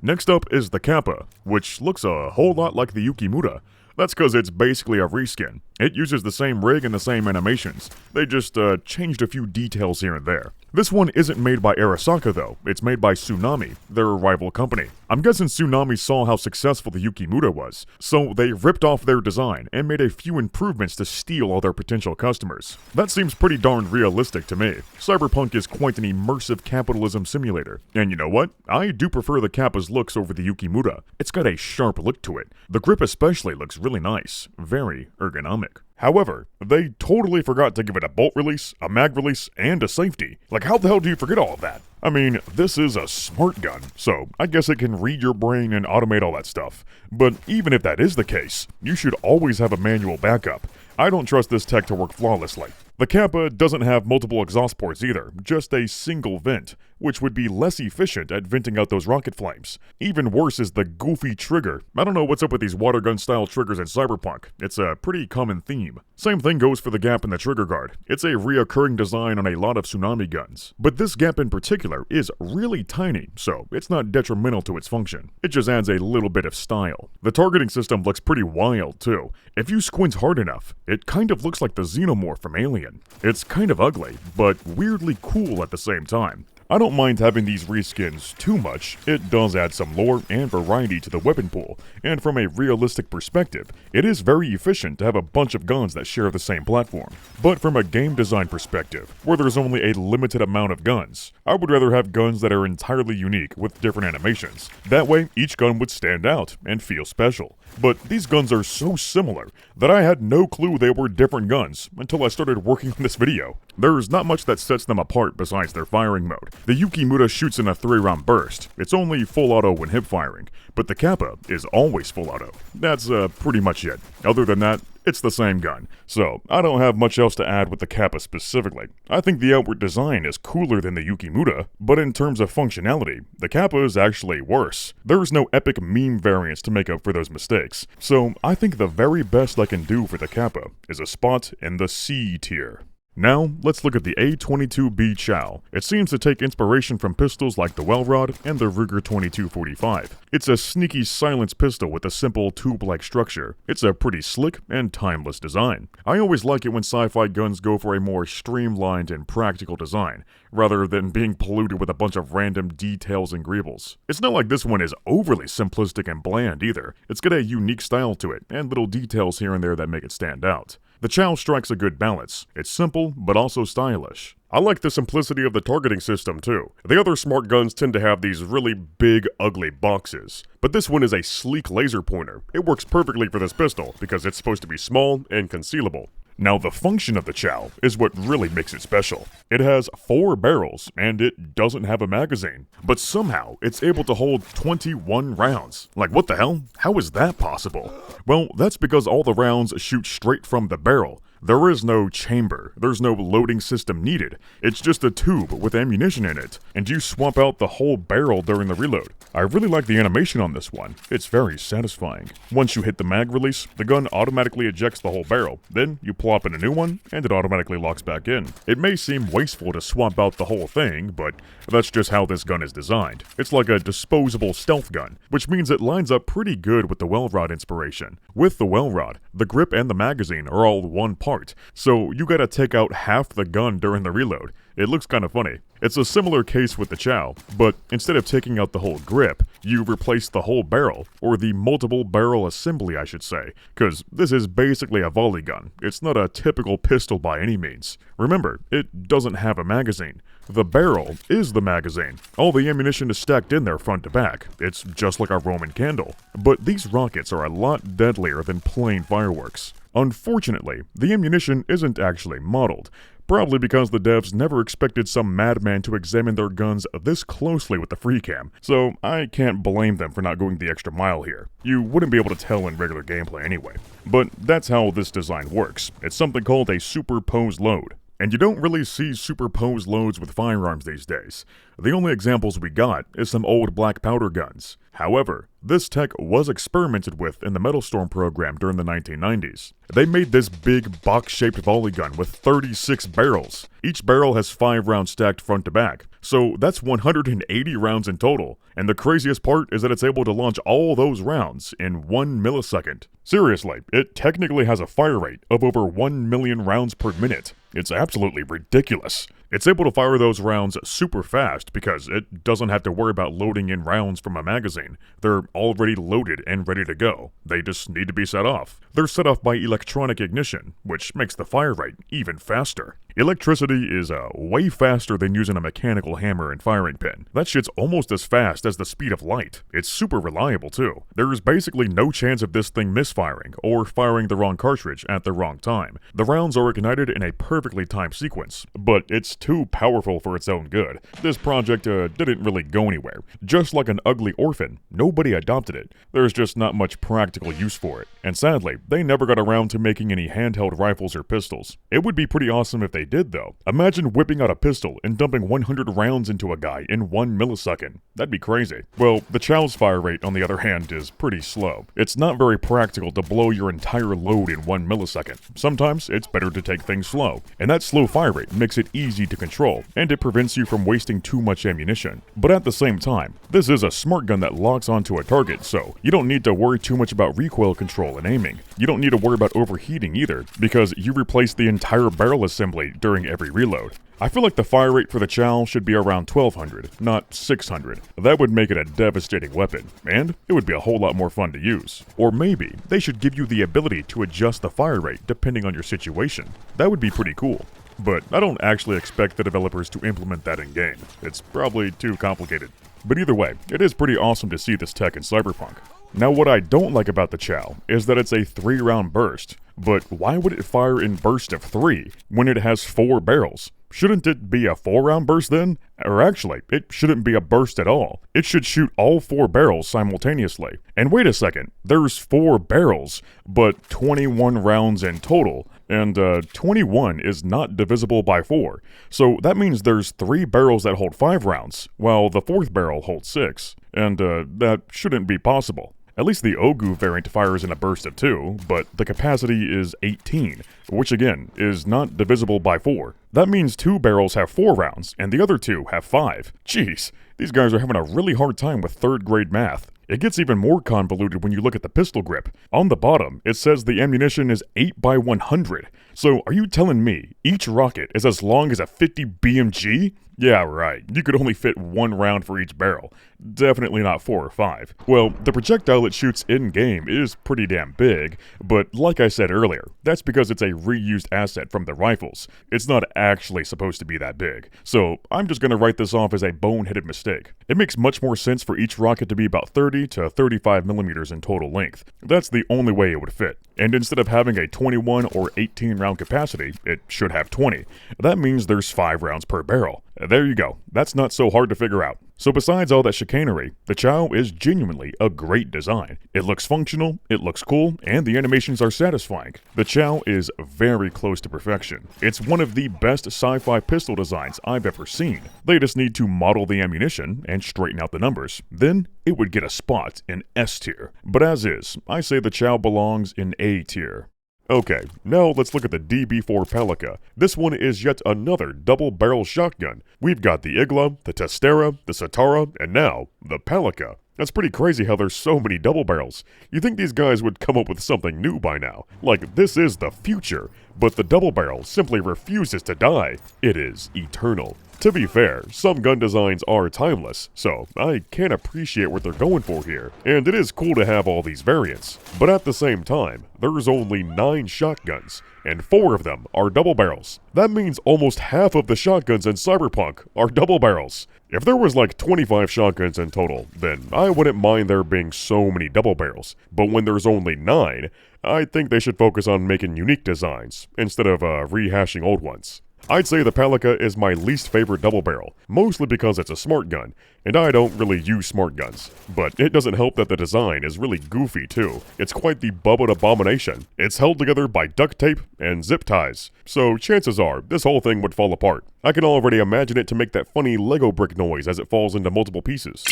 Next up is the Kappa, which looks a whole lot like the Yukimura. That's because it's basically a reskin. It uses the same rig and the same animations. They just changed a few details here and there. This one isn't made by Arasaka though, it's made by Tsunami, their rival company. I'm guessing Tsunami saw how successful the Yukimura was, so they ripped off their design and made a few improvements to steal all their potential customers. That seems pretty darn realistic to me. Cyberpunk is quite an immersive capitalism simulator, and you know what? I do prefer the Kappa's looks over the Yukimura. It's got a sharp look to it. The grip especially looks really nice, very ergonomic. However, they totally forgot to give it a bolt release, a mag release, and a safety. Like, how the hell do you forget all of that? I mean, this is a smart gun, so I guess it can read your brain and automate all that stuff. But even if that is the case, you should always have a manual backup. I don't trust this tech to work flawlessly. The Kappa doesn't have multiple exhaust ports either, just a single vent, which would be less efficient at venting out those rocket flames. Even worse is the goofy trigger. I don't know what's up with these water gun style triggers in Cyberpunk. It's a pretty common theme. Same thing goes for the gap in the trigger guard. It's a reoccurring design on a lot of Tsunami guns. But this gap in particular is really tiny, so it's not detrimental to its function. It just adds a little bit of style. The targeting system looks pretty wild too. If you squint hard enough, it kind of looks like the Xenomorph from Alien. It's kind of ugly, but weirdly cool at the same time. I don't mind having these reskins too much. It does add some lore and variety to the weapon pool, and from a realistic perspective, it is very efficient to have a bunch of guns that share the same platform. But from a game design perspective, where there's only a limited amount of guns, I would rather have guns that are entirely unique with different animations. That way, each gun would stand out and feel special. But these guns are so similar that I had no clue they were different guns until I started working on this video. There's not much that sets them apart besides their firing mode. The Yukimura shoots in a 3-round burst. It's only full auto when hip firing, but the Kappa is always full auto. That's pretty much it. Other than that, it's the same gun. So, I don't have much else to add with the Kappa specifically. I think the outward design is cooler than the Yukimura, but in terms of functionality, the Kappa is actually worse. There's no epic meme variants to make up for those mistakes. So, I think the very best I can do for the Kappa is a spot in the C tier. Now, let's look at the A22B Chao. It seems to take inspiration from pistols like the Wellrod and the Ruger 2245. It's a sneaky silence pistol with a simple tube-like structure. It's a pretty slick and timeless design. I always like it when sci-fi guns go for a more streamlined and practical design, rather than being polluted with a bunch of random details and greebles. It's not like this one is overly simplistic and bland either. It's got a unique style to it, and little details here and there that make it stand out. The Chao strikes a good balance. It's simple, but also stylish. I like the simplicity of the targeting system too. The other smart guns tend to have these really big, ugly boxes. But this one is a sleek laser pointer. It works perfectly for this pistol, because it's supposed to be small and concealable. Now, the function of the Chao is what really makes it special. It has 4 barrels, and it doesn't have a magazine. But somehow, it's able to hold 21 rounds. Like, what the hell? How is that possible? Well, that's because all the rounds shoot straight from the barrel. There is no chamber, there's no loading system needed. It's just a tube with ammunition in it, and you swap out the whole barrel during the reload. I really like the animation on this one. It's very satisfying. Once you hit the mag release, the gun automatically ejects the whole barrel. Then you plop in a new one, and it automatically locks back in. It may seem wasteful to swap out the whole thing, but that's just how this gun is designed. It's like a disposable stealth gun, which means it lines up pretty good with the well rod inspiration. With the well rod, the grip and the magazine are all one part, so you gotta take out half the gun during the reload. It looks kinda funny. It's a similar case with the Chao, but instead of taking out the whole grip, you replace the whole barrel, or the multiple barrel assembly I should say, cause this is basically a volley gun. It's not a typical pistol by any means. Remember, it doesn't have a magazine. The barrel is the magazine. All the ammunition is stacked in there front to back. It's just like a Roman candle. But these rockets are a lot deadlier than plain fireworks. Unfortunately, the ammunition isn't actually modeled, probably because the devs never expected some madman to examine their guns this closely with the free cam, so I can't blame them for not going the extra mile here. You wouldn't be able to tell in regular gameplay anyway. But that's how this design works. It's something called a superposed load. And you don't really see superposed loads with firearms these days. The only examples we got is some old black powder guns. However, this tech was experimented with in the Metal Storm program during the 1990s. They made this big box-shaped volley gun with 36 barrels. Each barrel has 5 rounds stacked front to back, so that's 180 rounds in total. And the craziest part is that it's able to launch all those rounds in 1 millisecond. Seriously, it technically has a fire rate of over 1 million rounds per minute. It's absolutely ridiculous. It's able to fire those rounds super fast because it doesn't have to worry about loading in rounds from a magazine. They're already loaded and ready to go. They just need to be set off. They're set off by electronic ignition, which makes the fire rate even faster. Electricity is way faster than using a mechanical hammer and firing pin. That shit's almost as fast as the speed of light. It's super reliable too. There is basically no chance of this thing misfiring or firing the wrong cartridge at the wrong time. The rounds are ignited in a perfectly timed sequence, but it's too powerful for its own good. This project didn't really go anywhere. Just like an ugly orphan, nobody adopted it. There's just not much practical use for it. And sadly, they never got around to making any handheld rifles or pistols. It would be pretty awesome if they did though. Imagine whipping out a pistol and dumping 100 rounds into a guy in 1 millisecond. That'd be crazy. Well, the Chao's fire rate on the other hand is pretty slow. It's not very practical to blow your entire load in 1 millisecond. Sometimes it's better to take things slow. And that slow fire rate makes it easy to control, and it prevents you from wasting too much ammunition. But at the same time, this is a smart gun that locks onto a target, so you don't need to worry too much about recoil control and aiming. You don't need to worry about overheating either, because you replace the entire barrel assembly during every reload. I feel like the fire rate for the Chao should be around 1200, not 600. That would make it a devastating weapon, and it would be a whole lot more fun to use. Or maybe they should give you the ability to adjust the fire rate depending on your situation. That would be pretty cool. But I don't actually expect the developers to implement that in-game. It's probably too complicated. But either way, it is pretty awesome to see this tech in Cyberpunk. Now what I don't like about the Chao is that it's a 3-round burst. But why would it fire in bursts of 3 when it has 4 barrels? Shouldn't it be a 4-round burst then? Or actually, it shouldn't be a burst at all. It should shoot all 4 barrels simultaneously. And wait a second, there's 4 barrels, but 21 rounds in total. And 21 is not divisible by 4. So that means there's 3 barrels that hold 5 rounds, while the 4th barrel holds 6. And that shouldn't be possible. At least the Ogu variant fires in a burst of 2, but the capacity is 18, which again, is not divisible by 4. That means 2 barrels have 4 rounds, and the other 2 have 5. Jeez, these guys are having a really hard time with 3rd grade math. It gets even more convoluted when you look at the pistol grip. On the bottom, it says the ammunition is 8 by 100. So are you telling me each rocket is as long as a 50 BMG? Yeah, right. You could only fit 1 round for each barrel. Definitely not 4 or 5. Well, the projectile it shoots in-game is pretty damn big, but like I said earlier, that's because it's a reused asset from the rifles. It's not actually supposed to be that big. So I'm just gonna write this off as a boneheaded mistake. It makes much more sense for each rocket to be about 30 to 35 millimeters in total length. That's the only way it would fit. And instead of having a 21 or 18 round capacity, it should have 20. That means there's 5 rounds per barrel. There you go. That's not so hard to figure out. So besides all that chicanery, the Chao is genuinely a great design. It looks functional, it looks cool, and the animations are satisfying. The Chao is very close to perfection. It's one of the best sci-fi pistol designs I've ever seen. They just need to model the ammunition and straighten out the numbers. Then it would get a spot in S tier. But as is, I say the Chao belongs in A tier. Okay, now let's look at the DB4 Palica. This one is yet another double-barrel shotgun. We've got the Igla, the Testera, the Satara, and now the Palica. That's pretty crazy how there's so many double barrels. You think these guys would come up with something new by now. Like, this is the future, but the double barrel simply refuses to die. It is eternal. To be fair, some gun designs are timeless, so I can appreciate what they're going for here, and it is cool to have all these variants. But at the same time, there's only 9 shotguns, and 4 of them are double barrels. That means almost half of the shotguns in Cyberpunk are double barrels. If there was like 25 shotguns in total, then I wouldn't mind there being so many double barrels. But when there's only 9, I think they should focus on making unique designs, instead of rehashing old ones. I'd say the Palica is my least favorite double barrel, mostly because it's a smart gun, and I don't really use smart guns. But it doesn't help that the design is really goofy too. It's quite the bubbled abomination. It's held together by duct tape and zip ties, so chances are this whole thing would fall apart. I can already imagine it to make that funny Lego brick noise as it falls into multiple pieces.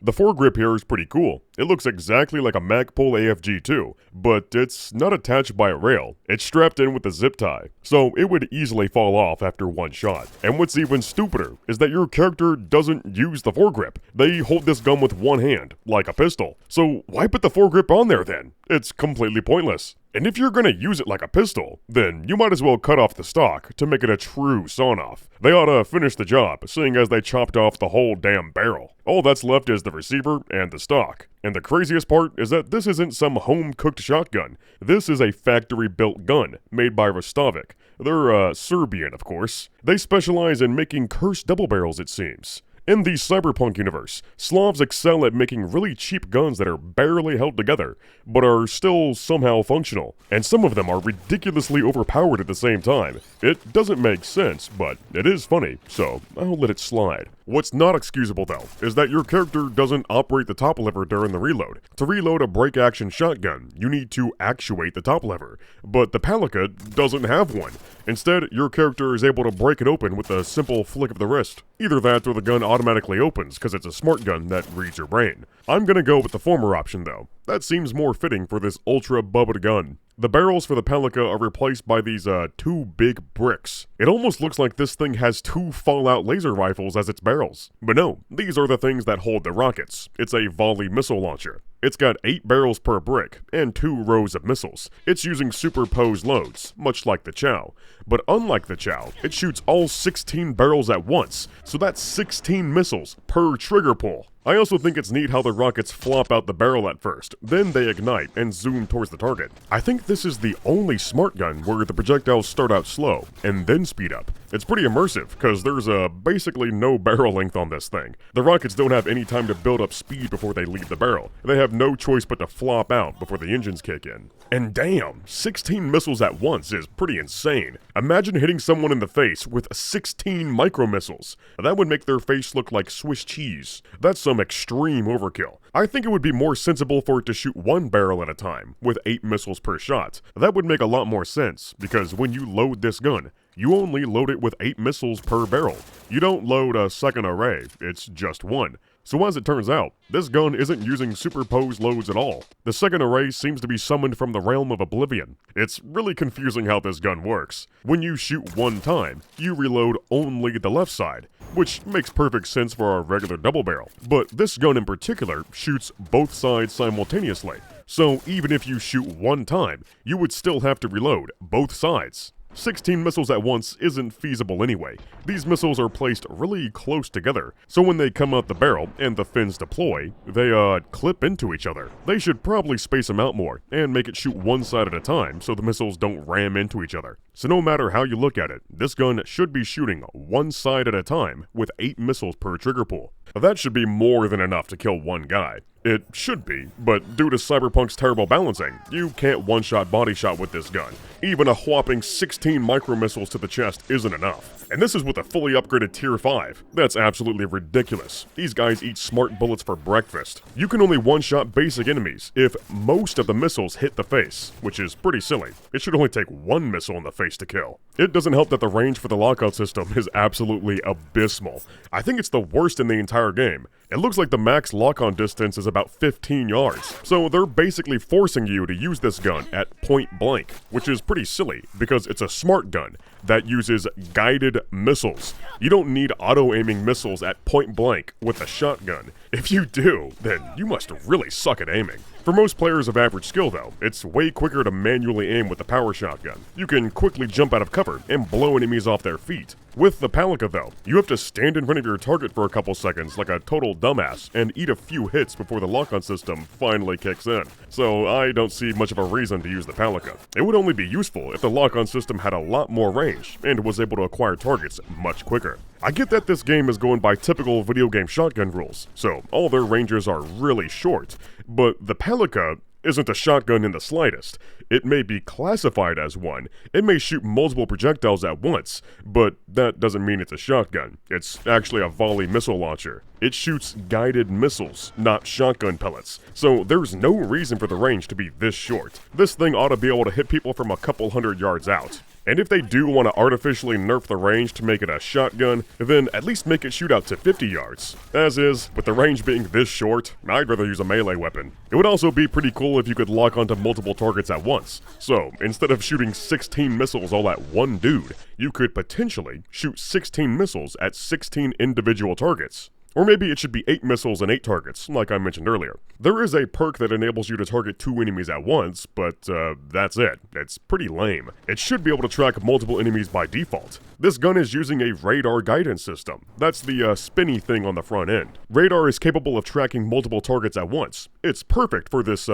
The foregrip here is pretty cool. It looks exactly like a Magpul AFG too, but it's not attached by a rail. It's strapped in with a zip tie, so it would easily fall off after one shot. And what's even stupider is that your character doesn't use the foregrip. They hold this gun with one hand, like a pistol. So why put the foregrip on there then? It's completely pointless. And if you're gonna use it like a pistol, then you might as well cut off the stock to make it a true sawn-off. They ought to finish the job, seeing as they chopped off the whole damn barrel. All that's left is the receiver and the stock. And the craziest part is that this isn't some home-cooked shotgun. This is a factory-built gun, made by Rostovic. They're, Serbian, of course. They specialize in making cursed double barrels, it seems. In the Cyberpunk universe, Slavs excel at making really cheap guns that are barely held together, but are still somehow functional, and some of them are ridiculously overpowered at the same time. It doesn't make sense, but it is funny, so I'll let it slide. What's not excusable though, is that your character doesn't operate the top lever during the reload. To reload a break-action shotgun, you need to actuate the top lever, but the Palica doesn't have one. Instead, your character is able to break it open with a simple flick of the wrist. Either that or the gun automatically opens because it's a smart gun that reads your brain. I'm gonna go with the former option though. That seems more fitting for this ultra-bubbed gun. The barrels for the Palica are replaced by these, 2 big bricks. It almost looks like this thing has 2 Fallout laser rifles as its barrels. But no, these are the things that hold the rockets. It's a volley missile launcher. It's got 8 barrels per brick, and 2 rows of missiles. It's using superposed loads, much like the Chao. But unlike the Chao, it shoots all 16 barrels at once, so that's 16 missiles per trigger pull. I also think it's neat how the rockets flop out the barrel at first, then they ignite and zoom towards the target. I think this is the only smart gun where the projectiles start out slow, and then speed up. It's pretty immersive, because there's basically no barrel length on this thing. The rockets don't have any time to build up speed before they leave the barrel. They have no choice but to flop out before the engines kick in. And damn, 16 missiles at once is pretty insane. Imagine hitting someone in the face with 16 micro missiles. That would make their face look like Swiss cheese. That's some extreme overkill. I think it would be more sensible for it to shoot 1 barrel at a time, with 8 missiles per shot. That would make a lot more sense, because when you load this gun, you only load it with 8 missiles per barrel. You don't load a second array, it's just 1. So as it turns out, this gun isn't using superposed loads at all. The second array seems to be summoned from the realm of oblivion. It's really confusing how this gun works. When you shoot 1 time, you reload only the left side, which makes perfect sense for a regular double barrel. But this gun in particular shoots both sides simultaneously. So even if you shoot 1 time, you would still have to reload both sides.
16 missiles at once isn't feasible anyway. These missiles are placed really close together, so when they come out the barrel and the fins deploy, they clip into each other. They should probably space them out more, and make it shoot one side at a time so the missiles don't ram into each other. So no matter how you look at it, this gun should be shooting one side at a time with 8 missiles per trigger pull. That should be more than enough to kill one guy. It should be, but due to Cyberpunk's terrible balancing, you can't one-shot body shot with this gun. Even a whopping 16 micro-missiles to the chest isn't enough. And this is with a fully upgraded Tier 5. That's absolutely ridiculous. These guys eat smart bullets for breakfast. You can only one-shot basic enemies if most of the missiles hit the face, which is pretty silly. It should only take one missile in the face to kill. It doesn't help that the range for the lockout system is absolutely abysmal. I think it's the worst in the entire game. It looks like the max lock-on distance is about 15 yards, so they're basically forcing you to use this gun at point blank, which is pretty silly, because it's a smart gun that uses guided missiles. You don't need auto-aiming missiles at point blank with a shotgun. If you do, then you must really suck at aiming. For most players of average skill though, it's way quicker to manually aim with the power shotgun. You can quickly jump out of cover and blow enemies off their feet. With the Palica though, you have to stand in front of your target for a couple seconds like a total dumbass and eat a few hits before the lock-on system finally kicks in. So I don't see much of a reason to use the Palica. It would only be useful if the lock-on system had a lot more range and was able to acquire targets much quicker. I get that this game is going by typical video game shotgun rules, so all their ranges are really short, but the Palica isn't a shotgun in the slightest. It may be classified as one, it may shoot multiple projectiles at once, but that doesn't mean it's a shotgun. It's actually a volley missile launcher. It shoots guided missiles, not shotgun pellets, so there's no reason for the range to be this short. This thing ought to be able to hit people from a couple hundred yards out. And if they do want to artificially nerf the range to make it a shotgun, then at least make it shoot out to 50 yards. As is, with the range being this short, I'd rather use a melee weapon. It would also be pretty cool if you could lock onto multiple targets at once. So, instead of shooting 16 missiles all at one dude, you could potentially shoot 16 missiles at 16 individual targets. Or maybe it should be 8 missiles and 8 targets, like I mentioned earlier. There is a perk that enables you to target 2 enemies at once, but that's it. It's pretty lame. It should be able to track multiple enemies by default. This gun is using a radar guidance system. That's the spinny thing on the front end. Radar is capable of tracking multiple targets at once. It's perfect for this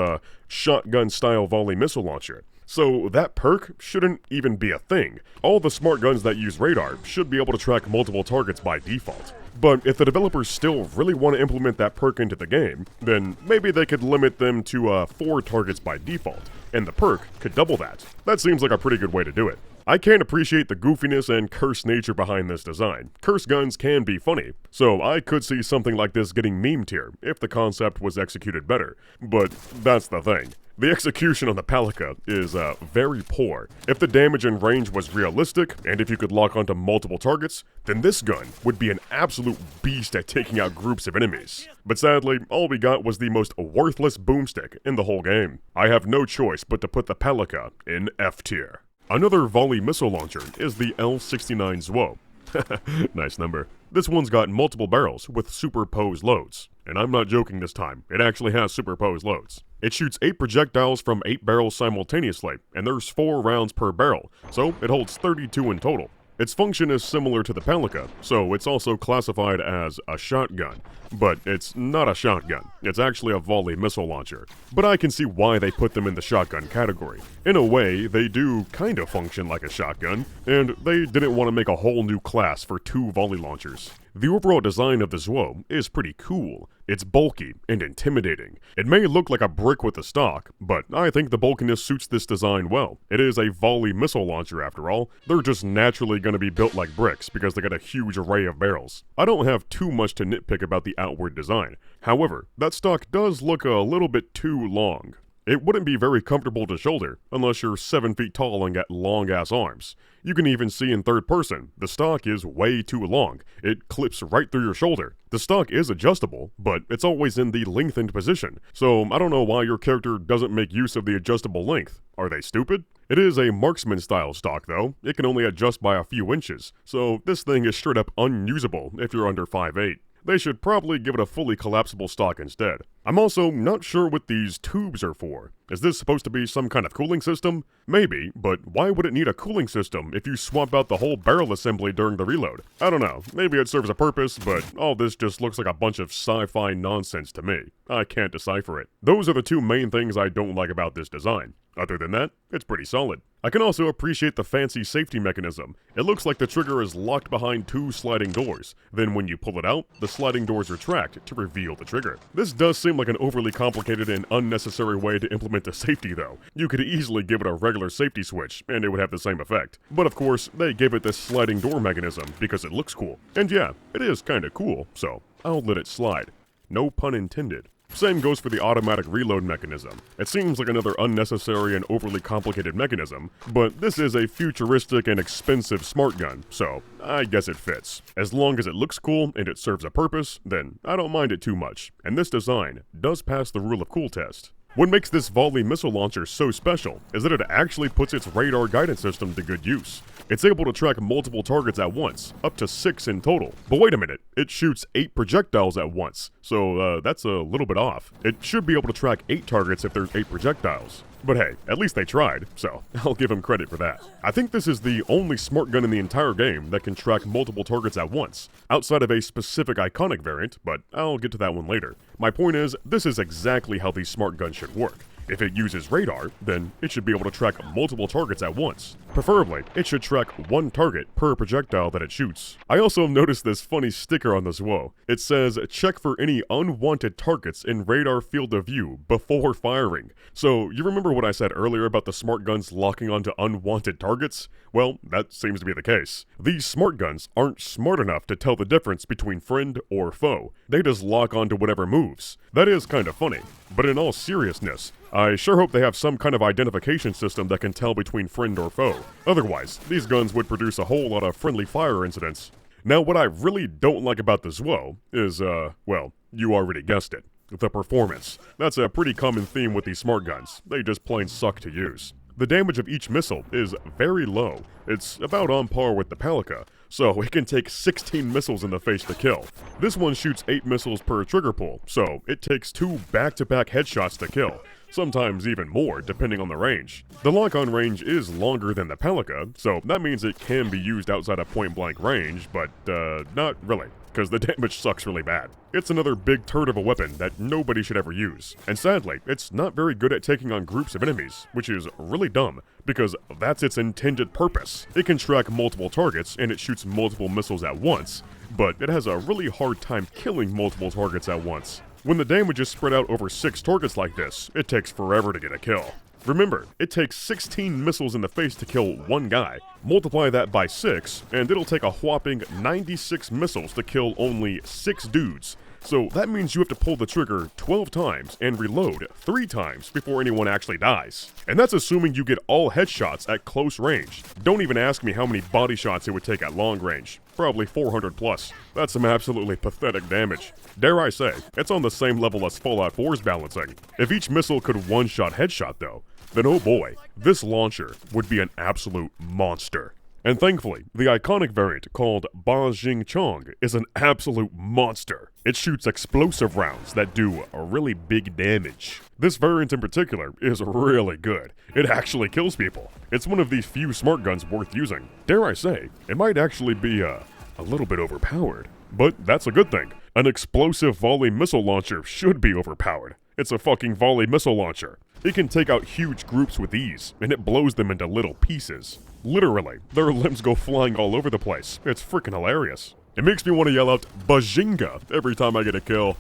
shotgun-style volley missile launcher. So that perk shouldn't even be a thing. All the smart guns that use radar should be able to track multiple targets by default. But if the developers still really want to implement that perk into the game, then maybe they could limit them to 4 targets by default, and the perk could double that. That seems like a pretty good way to do it. I can't appreciate the goofiness and cursed nature behind this design. Cursed guns can be funny, so I could see something like this getting memed here if the concept was executed better. But that's the thing. The execution on the Palica is very poor. If the damage and range was realistic, and if you could lock onto multiple targets, then this gun would be an absolute beast at taking out groups of enemies. But sadly, all we got was the most worthless boomstick in the whole game. I have no choice but to put the Palica in F tier. Another volley missile launcher is the L69 Zhou. Nice number. This one's got multiple barrels with superposed loads. And I'm not joking this time, it actually has superposed loads. It shoots 8 projectiles from 8 barrels simultaneously, and there's 4 rounds per barrel, so it holds 32 in total. Its function is similar to the Palica, so it's also classified as a shotgun. But it's not a shotgun, it's actually a volley missile launcher. But I can see why they put them in the shotgun category. In a way, they do kind of function like a shotgun, and they didn't want to make a whole new class for 2 volley launchers. The overall design of the Zhou is pretty cool. It's bulky and intimidating. It may look like a brick with a stock, but I think the bulkiness suits this design well. It is a volley missile launcher after all. They're just naturally going to be built like bricks because they got a huge array of barrels. I don't have too much to nitpick about the outward design. However, that stock does look a little bit too long. It wouldn't be very comfortable to shoulder unless you're 7 feet tall and got long-ass arms. You can even see in third person, the stock is way too long. It clips right through your shoulder. The stock is adjustable, but it's always in the lengthened position, so I don't know why your character doesn't make use of the adjustable length. Are they stupid? It is a marksman style stock though. It can only adjust by a few inches, so this thing is straight up unusable if you're under 5'8". They should probably give it a fully collapsible stock instead. I'm also not sure what these tubes are for. Is this supposed to be some kind of cooling system? Maybe, but why would it need a cooling system if you swap out the whole barrel assembly during the reload? I don't know, maybe it serves a purpose, but all this just looks like a bunch of sci-fi nonsense to me. I can't decipher it. Those are the two main things I don't like about this design. Other than that, it's pretty solid. I can also appreciate the fancy safety mechanism. It looks like the trigger is locked behind two sliding doors. Then when you pull it out, the sliding doors retract to reveal the trigger. This does seem like an overly complicated and unnecessary way to implement a safety though. You could easily give it a regular safety switch, and it would have the same effect. But of course, they gave it this sliding door mechanism because it looks cool. And yeah, it is kinda cool, so I'll let it slide. No pun intended. Same goes for the automatic reload mechanism. It seems like another unnecessary and overly complicated mechanism, but this is a futuristic and expensive smart gun, so I guess it fits. As long as it looks cool and it serves a purpose, then I don't mind it too much, and this design does pass the rule of cool test. What makes this volley missile launcher so special is that it actually puts its radar guidance system to good use. It's able to track multiple targets at once, up to 6 in total. But wait a minute, it shoots 8 projectiles at once, so that's a little bit off. It should be able to track 8 targets if there's 8 projectiles. But hey, at least they tried, so I'll give them credit for that. I think this is the only smart gun in the entire game that can track multiple targets at once, outside of a specific iconic variant, but I'll get to that one later. My point is, this is exactly how these smart guns should work. If it uses radar, then it should be able to track multiple targets at once. Preferably, it should track one target per projectile that it shoots. I also noticed this funny sticker on the Zhou. It says, check for any unwanted targets in radar field of view before firing. So, you remember what I said earlier about the smart guns locking onto unwanted targets? Well, that seems to be the case. These smart guns aren't smart enough to tell the difference between friend or foe. They just lock onto whatever moves. That is kind of funny. But in all seriousness, I sure hope they have some kind of identification system that can tell between friend or foe. Otherwise, these guns would produce a whole lot of friendly fire incidents. Now, what I really don't like about the Zhou is, well, you already guessed it. The performance. That's a pretty common theme with these smart guns. They just plain suck to use. The damage of each missile is very low. It's about on par with the Palica, so it can take 16 missiles in the face to kill. This one shoots 8 missiles per trigger pull, so it takes 2 back-to-back headshots to kill. Sometimes even more, depending on the range. The lock-on range is longer than the Palica, so that means it can be used outside of point-blank range, but, not really, because the damage sucks really bad. It's another big turd of a weapon that nobody should ever use. And sadly, it's not very good at taking on groups of enemies, which is really dumb, because that's its intended purpose. It can track multiple targets, and it shoots multiple missiles at once, but it has a really hard time killing multiple targets at once. When the damage is spread out over 6 targets like this, it takes forever to get a kill. Remember, it takes 16 missiles in the face to kill one guy. Multiply that by 6, and it'll take a whopping 96 missiles to kill only 6 dudes. So that means you have to pull the trigger 12 times and reload 3 times before anyone actually dies. And that's assuming you get all headshots at close range. Don't even ask me how many body shots it would take at long range. Probably 400 plus. That's some absolutely pathetic damage. Dare I say, it's on the same level as Fallout 4's balancing. If each missile could one-shot headshot though, then oh boy, this launcher would be an absolute monster. And thankfully, the iconic variant called Ba Jing Chong is an absolute monster. It shoots explosive rounds that do a really big damage. This variant in particular is really good. It actually kills people. It's one of these few smart guns worth using. Dare I say, it might actually be a little bit overpowered. But that's a good thing. An explosive volley missile launcher should be overpowered. It's a fucking volley missile launcher. It can take out huge groups with ease, and it blows them into little pieces. Literally, their limbs go flying all over the place. It's freaking hilarious. It makes me want to yell out, Bajinga, every time I get a kill.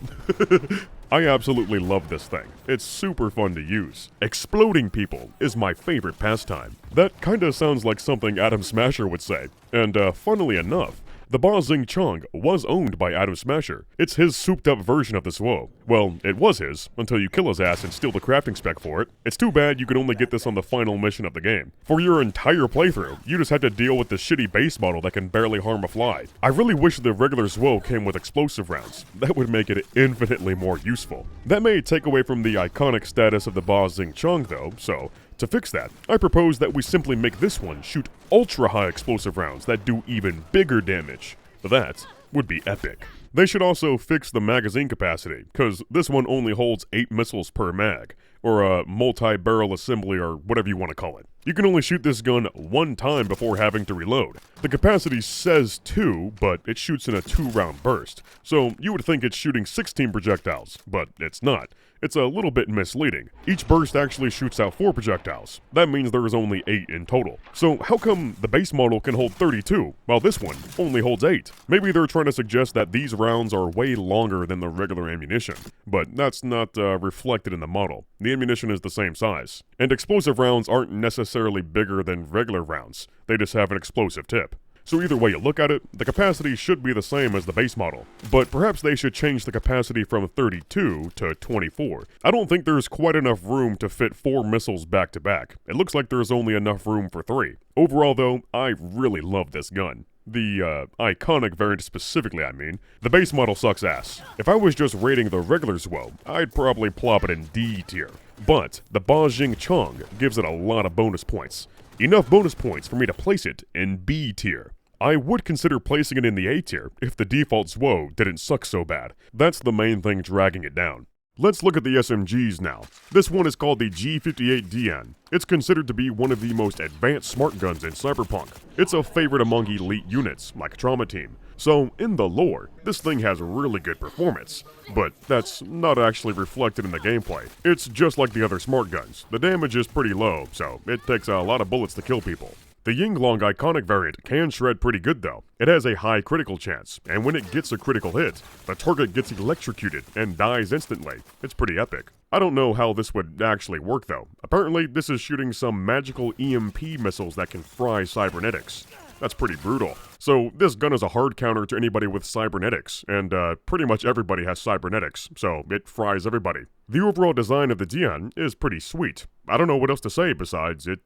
I absolutely love this thing. It's super fun to use. Exploding people is my favorite pastime. That kinda sounds like something Adam Smasher would say. And funnily enough, the Ba Jing Chong was owned by Adam Smasher. It's his souped-up version of the Zhou. Well, it was his, until you kill his ass and steal the crafting spec for it. It's too bad you could only get this on the final mission of the game. For your entire playthrough, you just had to deal with the shitty base model that can barely harm a fly. I really wish the regular Zhou came with explosive rounds. That would make it infinitely more useful. That may take away from the iconic status of the Ba Jing Chong though, so to fix that, I propose that we simply make this one shoot ultra-high explosive rounds that do even bigger damage. That would be epic. They should also fix the magazine capacity, cause this one only holds 8 missiles per mag, or a multi-barrel assembly or whatever you want to call it. You can only shoot this gun one time before having to reload. The capacity says 2, but it shoots in a 2-round burst, so you would think it's shooting 16 projectiles, but it's not. It's a little bit misleading. Each burst actually shoots out 4 projectiles. That means there is only 8 in total. So how come the base model can hold 32, while this one only holds 8? Maybe they're trying to suggest that these rounds are way longer than the regular ammunition, but that's not reflected in the model. The ammunition is the same size. And explosive rounds aren't necessarily bigger than regular rounds. They just have an explosive tip. So either way you look at it, the capacity should be the same as the base model, but perhaps they should change the capacity from 32 to 24. I don't think there's quite enough room to fit 4 missiles back to back. It looks like there's only enough room for 3. Overall though, I really love this gun. The iconic variant specifically, I mean. The base model sucks ass. If I was just rating the regular Zhou, I'd probably plop it in D tier. But the Bajing Chong gives it a lot of bonus points. Enough bonus points for me to place it in B tier. I would consider placing it in the A tier if the default Zhou didn't suck so bad. That's the main thing dragging it down. Let's look at the SMGs now. This one is called the G58 Dian. It's considered to be one of the most advanced smart guns in Cyberpunk. It's a favorite among elite units, like Trauma Team. So, in the lore, this thing has really good performance, but that's not actually reflected in the gameplay. It's just like the other smart guns. The damage is pretty low, so it takes a lot of bullets to kill people. The Yinglong iconic variant can shred pretty good though. It has a high critical chance, and when it gets a critical hit, the target gets electrocuted and dies instantly. It's pretty epic. I don't know how this would actually work though. Apparently, this is shooting some magical EMP missiles that can fry cybernetics. That's pretty brutal. So this gun is a hard counter to anybody with cybernetics, and pretty much everybody has cybernetics, so it fries everybody. The overall design of the Dian is pretty sweet. I don't know what else to say besides it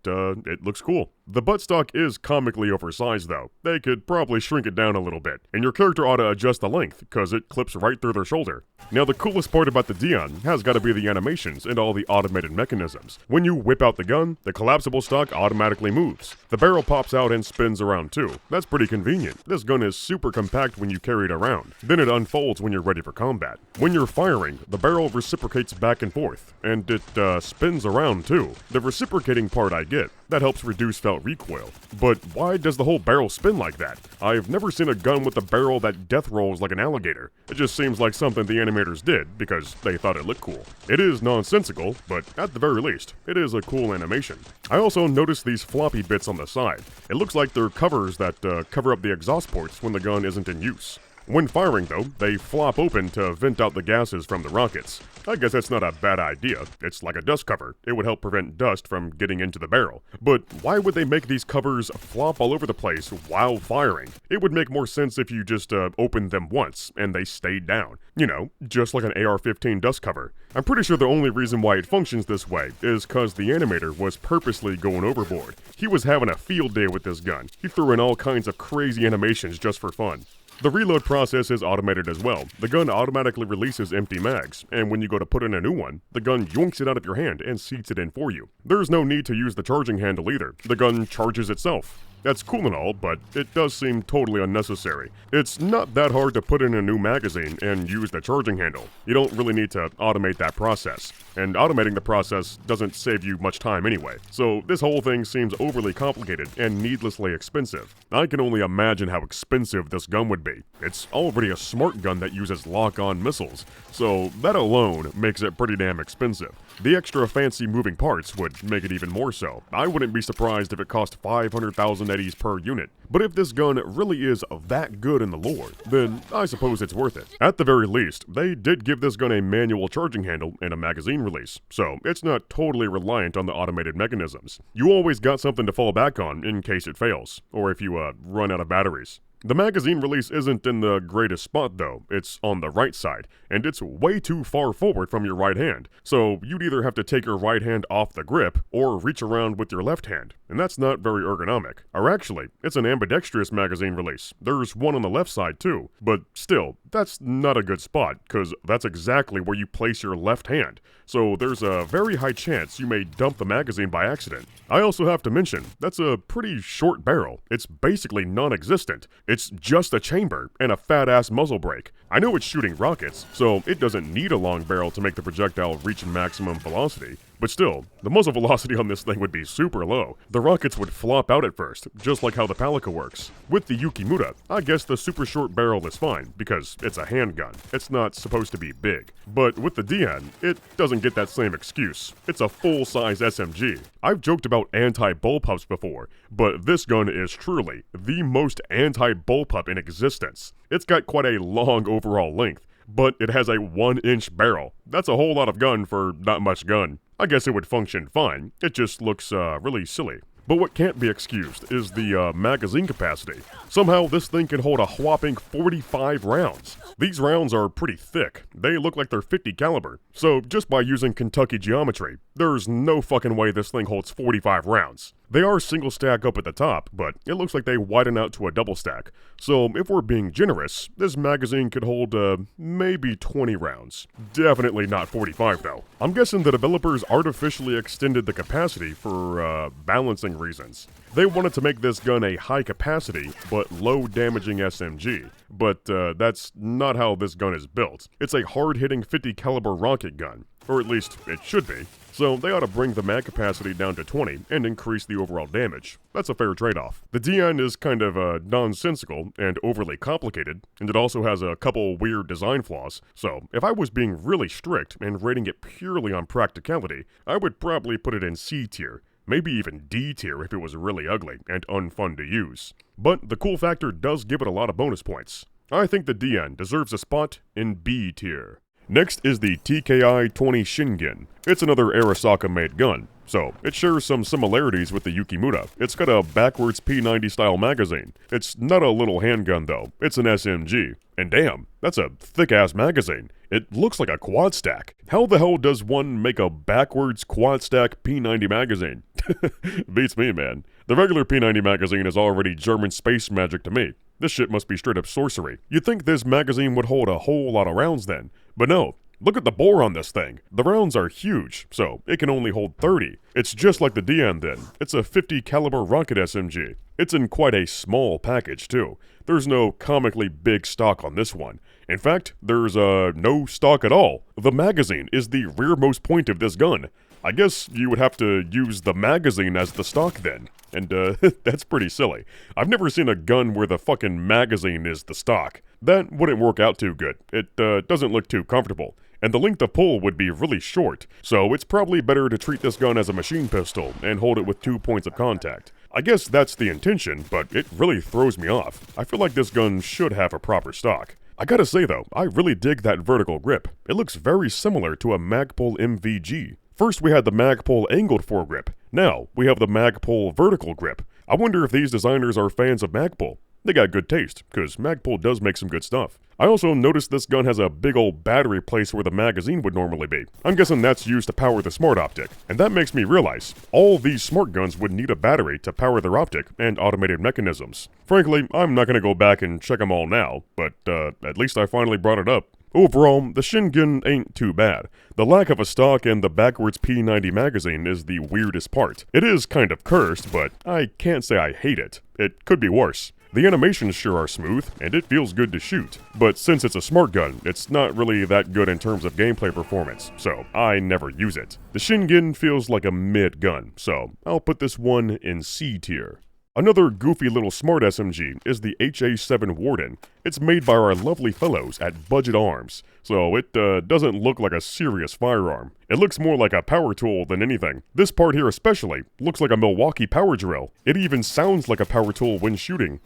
looks cool. The buttstock is comically oversized though. They could probably shrink it down a little bit, and your character ought to adjust the length, cause it clips right through their shoulder. Now the coolest part about the Dian has gotta be the animations and all the automated mechanisms. When you whip out the gun, the collapsible stock automatically moves. The barrel pops out and spins around too. That's pretty convenient. This gun is super compact when you carry it around. Then it unfolds when you're ready for combat. When you're firing, the barrel reciprocates back and forth, and it spins around too. The reciprocating part I get. That helps reduce felt recoil. But why does the whole barrel spin like that? I've never seen a gun with a barrel that death rolls like an alligator. It just seems like something the animators did because they thought it looked cool. It is nonsensical, but at the very least, it is a cool animation. I also noticed these floppy bits on the side. It looks like they're covers that cover up the exhaust ports when the gun isn't in use. When firing, though, they flop open to vent out the gases from the rockets. I guess that's not a bad idea. It's like a dust cover. It would help prevent dust from getting into the barrel. But why would they make these covers flop all over the place while firing? It would make more sense if you just opened them once and they stayed down. You know, just like an AR-15 dust cover. I'm pretty sure the only reason why it functions this way is cause the animator was purposely going overboard. He was having a field day with this gun. He threw in all kinds of crazy animations just for fun. The reload process is automated as well. The gun automatically releases empty mags, and when you go to put in a new one, the gun yoinks it out of your hand and seats it in for you. There's no need to use the charging handle either. The gun charges itself. That's cool and all, but it does seem totally unnecessary. It's not that hard to put in a new magazine and use the charging handle. You don't really need to automate that process. And automating the process doesn't save you much time anyway. So this whole thing seems overly complicated and needlessly expensive. I can only imagine how expensive this gun would be. It's already a smart gun that uses lock-on missiles, so that alone makes it pretty damn expensive. The extra fancy moving parts would make it even more so. I wouldn't be surprised if it cost 500,000 eddies per unit. But if this gun really is that good in the lore, then I suppose it's worth it. At the very least, they did give this gun a manual charging handle and a magazine release, so it's not totally reliant on the automated mechanisms. You always got something to fall back on in case it fails, or if you run out of batteries. The magazine release isn't in the greatest spot though. It's on the right side, and it's way too far forward from your right hand. So you'd either have to take your right hand off the grip, or reach around with your left hand, and that's not very ergonomic. Or actually, it's an ambidextrous magazine release. There's one on the left side too, but still, that's not a good spot, cause that's exactly where you place your left hand. So there's a very high chance you may dump the magazine by accident. I also have to mention, that's a pretty short barrel. It's basically non-existent. It's just a chamber and a fat-ass muzzle brake. I know it's shooting rockets, so it doesn't need a long barrel to make the projectile reach maximum velocity. But still, the muzzle velocity on this thing would be super low. The rockets would flop out at first, just like how the Palica works. With the Yukimura, I guess the super short barrel is fine, because it's a handgun. It's not supposed to be big. But with the Dian, it doesn't get that same excuse. It's a full-size SMG. I've joked about anti-bullpups before, but this gun is truly the most anti-bullpup in existence. It's got quite a long overall length, but it has a 1-inch barrel. That's a whole lot of gun for not much gun. I guess it would function fine, it just looks really silly. But what can't be excused is the magazine capacity. Somehow this thing can hold a whopping 45 rounds. These rounds are pretty thick. They look like they're 50 caliber. So just by using Kentucky geometry, there's no fucking way this thing holds 45 rounds. They are single stack up at the top, but it looks like they widen out to a double stack. So if we're being generous, this magazine could hold maybe 20 rounds. Definitely not 45 though. I'm guessing the developers artificially extended the capacity for balancing reasons. They wanted to make this gun a high capacity, but low damaging SMG. But that's not how this gun is built. It's a hard-hitting 50 caliber rocket gun. Or at least, it should be. So they ought to bring the mag capacity down to 20 and increase the overall damage. That's a fair trade-off. The Dian is kind of nonsensical and overly complicated, and it also has a couple weird design flaws. So if I was being really strict and rating it purely on practicality, I would probably put it in C tier. Maybe even D tier if it was really ugly and unfun to use. But the cool factor does give it a lot of bonus points. I think the Dian deserves a spot in B tier. Next is the TKI-20 Shingen. It's another Arasaka-made gun, so it shares some similarities with the Yukimura. It's got a backwards P90 style magazine. It's not a little handgun though, it's an SMG. And damn, that's a thick-ass magazine. It looks like a quad stack. How the hell does one make a backwards quad stack P90 magazine? Beats me, man. The regular P90 magazine is already German space magic to me. This shit must be straight up sorcery. You'd think this magazine would hold a whole lot of rounds then, but no. Look at the bore on this thing. The rounds are huge, so it can only hold 30. It's just like the Dian then. It's a 50 caliber rocket SMG. It's in quite a small package too. There's no comically big stock on this one. In fact, there's no stock at all. The magazine is the rearmost point of this gun. I guess you would have to use the magazine as the stock then. And that's pretty silly. I've never seen a gun where the fucking magazine is the stock. That wouldn't work out too good. It doesn't look too comfortable. And the length of pull would be really short, so it's probably better to treat this gun as a machine pistol and hold it with 2 points of contact. I guess that's the intention, but it really throws me off. I feel like this gun should have a proper stock. I gotta say though, I really dig that vertical grip. It looks very similar to a Magpul MVG. First we had the Magpul angled foregrip. Now we have the Magpul vertical grip. I wonder if these designers are fans of Magpul. They got good taste, cause Magpul does make some good stuff. I also noticed this gun has a big old battery place where the magazine would normally be. I'm guessing that's used to power the smart optic. And that makes me realize, all these smart guns would need a battery to power their optic and automated mechanisms. Frankly, I'm not gonna go back and check them all now, but at least I finally brought it up. Overall, the Shingen ain't too bad. The lack of a stock and the backwards P90 magazine is the weirdest part. It is kind of cursed, but I can't say I hate it. It could be worse. The animations sure are smooth, and it feels good to shoot. But since it's a smart gun, it's not really that good in terms of gameplay performance, so I never use it. The Shingen feels like a mid gun, so I'll put this one in C tier. Another goofy little smart SMG is the HA7 Warden. It's made by our lovely fellows at Budget Arms, so it doesn't look like a serious firearm. It looks more like a power tool than anything. This part here especially looks like a Milwaukee power drill. It even sounds like a power tool when shooting.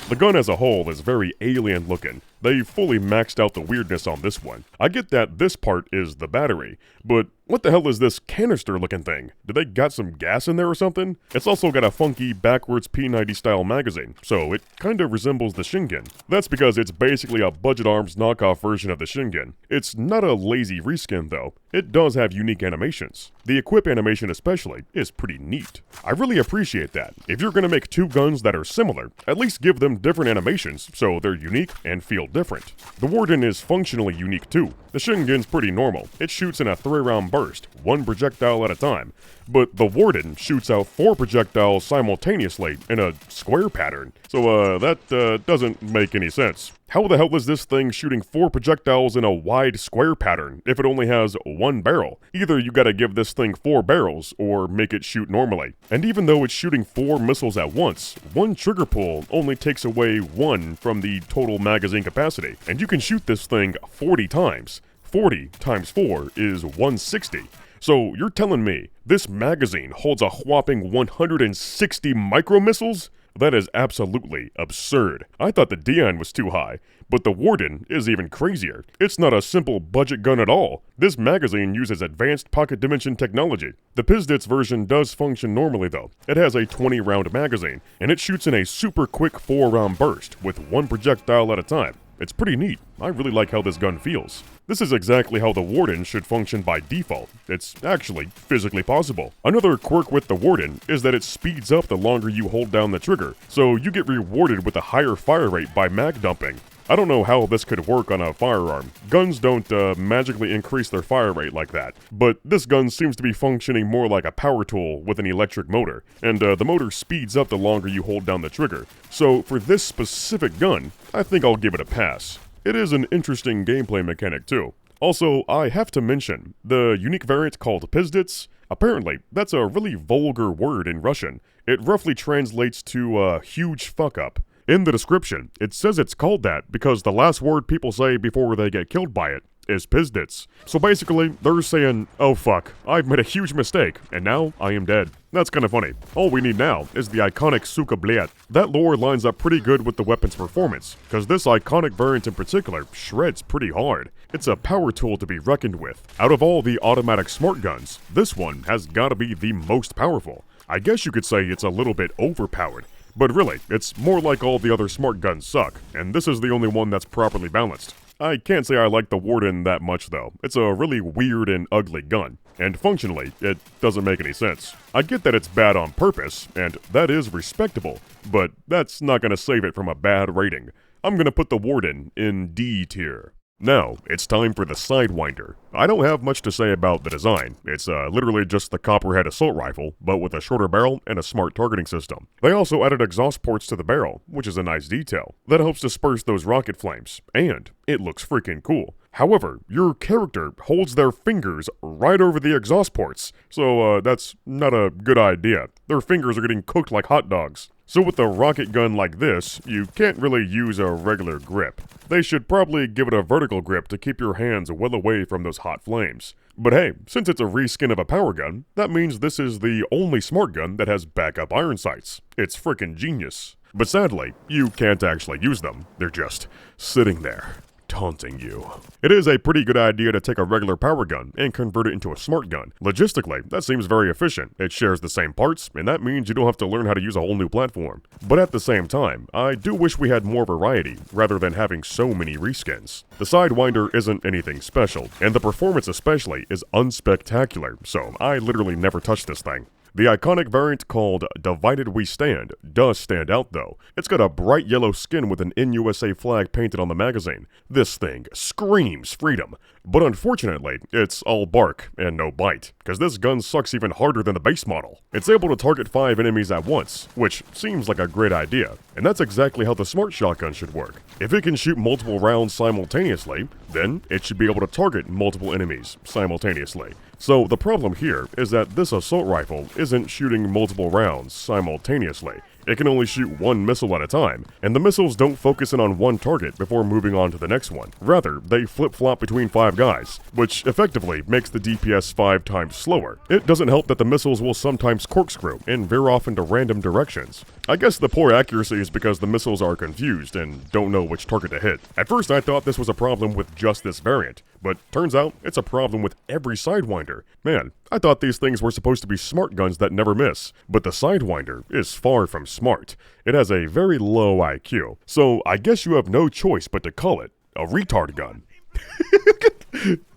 The gun as a whole is very alien looking. They fully maxed out the weirdness on this one. I get that this part is the battery, but what the hell is this canister looking thing? Did they got some gas in there or something? It's also got a funky backwards P90 style magazine, so it kind of resembles the Shingen. That's because it's basically a Budget Arms knockoff version of the Shingen. It's not a lazy reskin though. It does have unique animations. The equip animation especially is pretty neat. I really appreciate that. If you're gonna make two guns that are similar, at least give them different animations so they're unique and feel different. The Warden is functionally unique too. The Shingen's pretty normal. It shoots in a 3-round burst, one projectile at a time. but the Warden shoots out 4 projectiles simultaneously in a square pattern. So that doesn't make any sense. How the hell is this thing shooting 4 projectiles in a wide square pattern if it only has 1 barrel? Either you gotta give this thing 4 barrels or make it shoot normally. And even though it's shooting 4 missiles at once, 1 trigger pull only takes away 1 from the total magazine capacity. And you can shoot this thing 40 times. 40 times 4 is 160. So you're telling me this magazine holds a whopping 160 micro missiles? That is absolutely absurd. I thought the Dian was too high, but the Warden is even crazier. It's not a simple budget gun at all. This magazine uses advanced pocket dimension technology. The Pizdits version does function normally though. It has a 20-round magazine, and it shoots in a super quick 4-round burst with 1 projectile at a time. It's pretty neat. I really like how this gun feels. This is exactly how the Warden should function by default. It's actually physically possible. Another quirk with the Warden is that it speeds up the longer you hold down the trigger, so you get rewarded with a higher fire rate by mag dumping. I don't know how this could work on a firearm. Guns don't magically increase their fire rate like that, but this gun seems to be functioning more like a power tool with an electric motor, and the motor speeds up the longer you hold down the trigger. So for this specific gun, I think I'll give it a pass. It is an interesting gameplay mechanic too. Also, I have to mention, the unique variant called Pizdits, apparently that's a really vulgar word in Russian. It roughly translates to huge fuck up. In the description, it says it's called that because the last word people say before they get killed by it is Pizdits. So basically, they're saying, oh fuck, I've made a huge mistake, and now I am dead. That's kinda funny. All we need now is the iconic Suka Blyat. That lore lines up pretty good with the weapon's performance, cause this iconic variant in particular shreds pretty hard. It's a power tool to be reckoned with. Out of all the automatic smart guns, this one has gotta be the most powerful. I guess you could say it's a little bit overpowered. But really, it's more like all the other smart guns suck, and this is the only one that's properly balanced. I can't say I like the Warden that much though. It's a really weird and ugly gun, and functionally, it doesn't make any sense. I get that it's bad on purpose, and that is respectable, but that's not gonna save it from a bad rating. I'm gonna put the Warden in D tier. Now, it's time for the Sidewinder. I don't have much to say about the design. It's literally just the copperhead assault rifle, but with a shorter barrel and a smart targeting system. They also added exhaust ports to the barrel, which is a nice detail. That helps disperse those rocket flames, and it looks freaking cool. However, your character holds their fingers right over the exhaust ports, so that's not a good idea. Their fingers are getting cooked like hot dogs. So with a rocket gun like this, you can't really use a regular grip. They should probably give it a vertical grip to keep your hands well away from those hot flames. But hey, since it's a reskin of a power gun, that means this is the only smart gun that has backup iron sights. It's frickin' genius. But sadly, you can't actually use them. They're just sitting there, taunting you. It is a pretty good idea to take a regular power gun and convert it into a smart gun. Logistically, that seems very efficient. It shares the same parts, and that means you don't have to learn how to use a whole new platform. But at the same time, I do wish we had more variety, rather than having so many reskins. The Sidewinder isn't anything special, and the performance especially is unspectacular, so I literally never touched this thing. The iconic variant called Divided We Stand does stand out though. It's got a bright yellow skin with an NUSA flag painted on the magazine. This thing screams freedom. But unfortunately, it's all bark and no bite, because this gun sucks even harder than the base model. It's able to target 5 enemies at once, which seems like a great idea, and that's exactly how the smart shotgun should work. If it can shoot multiple rounds simultaneously, then it should be able to target multiple enemies simultaneously. So the problem here is that this assault rifle isn't shooting multiple rounds simultaneously. It can only shoot 1 missile at a time, and the missiles don't focus in on one target before moving on to the next one. Rather, they flip-flop between 5 guys, which effectively makes the DPS 5 times slower. It doesn't help that the missiles will sometimes corkscrew and veer off into random directions. I guess the poor accuracy is because the missiles are confused and don't know which target to hit. At first I thought this was a problem with just this variant, but turns out it's a problem with every Sidewinder. Man, I thought these things were supposed to be smart guns that never miss, but the Sidewinder is far from smart. It has a very low IQ, so I guess you have no choice but to call it a retard gun.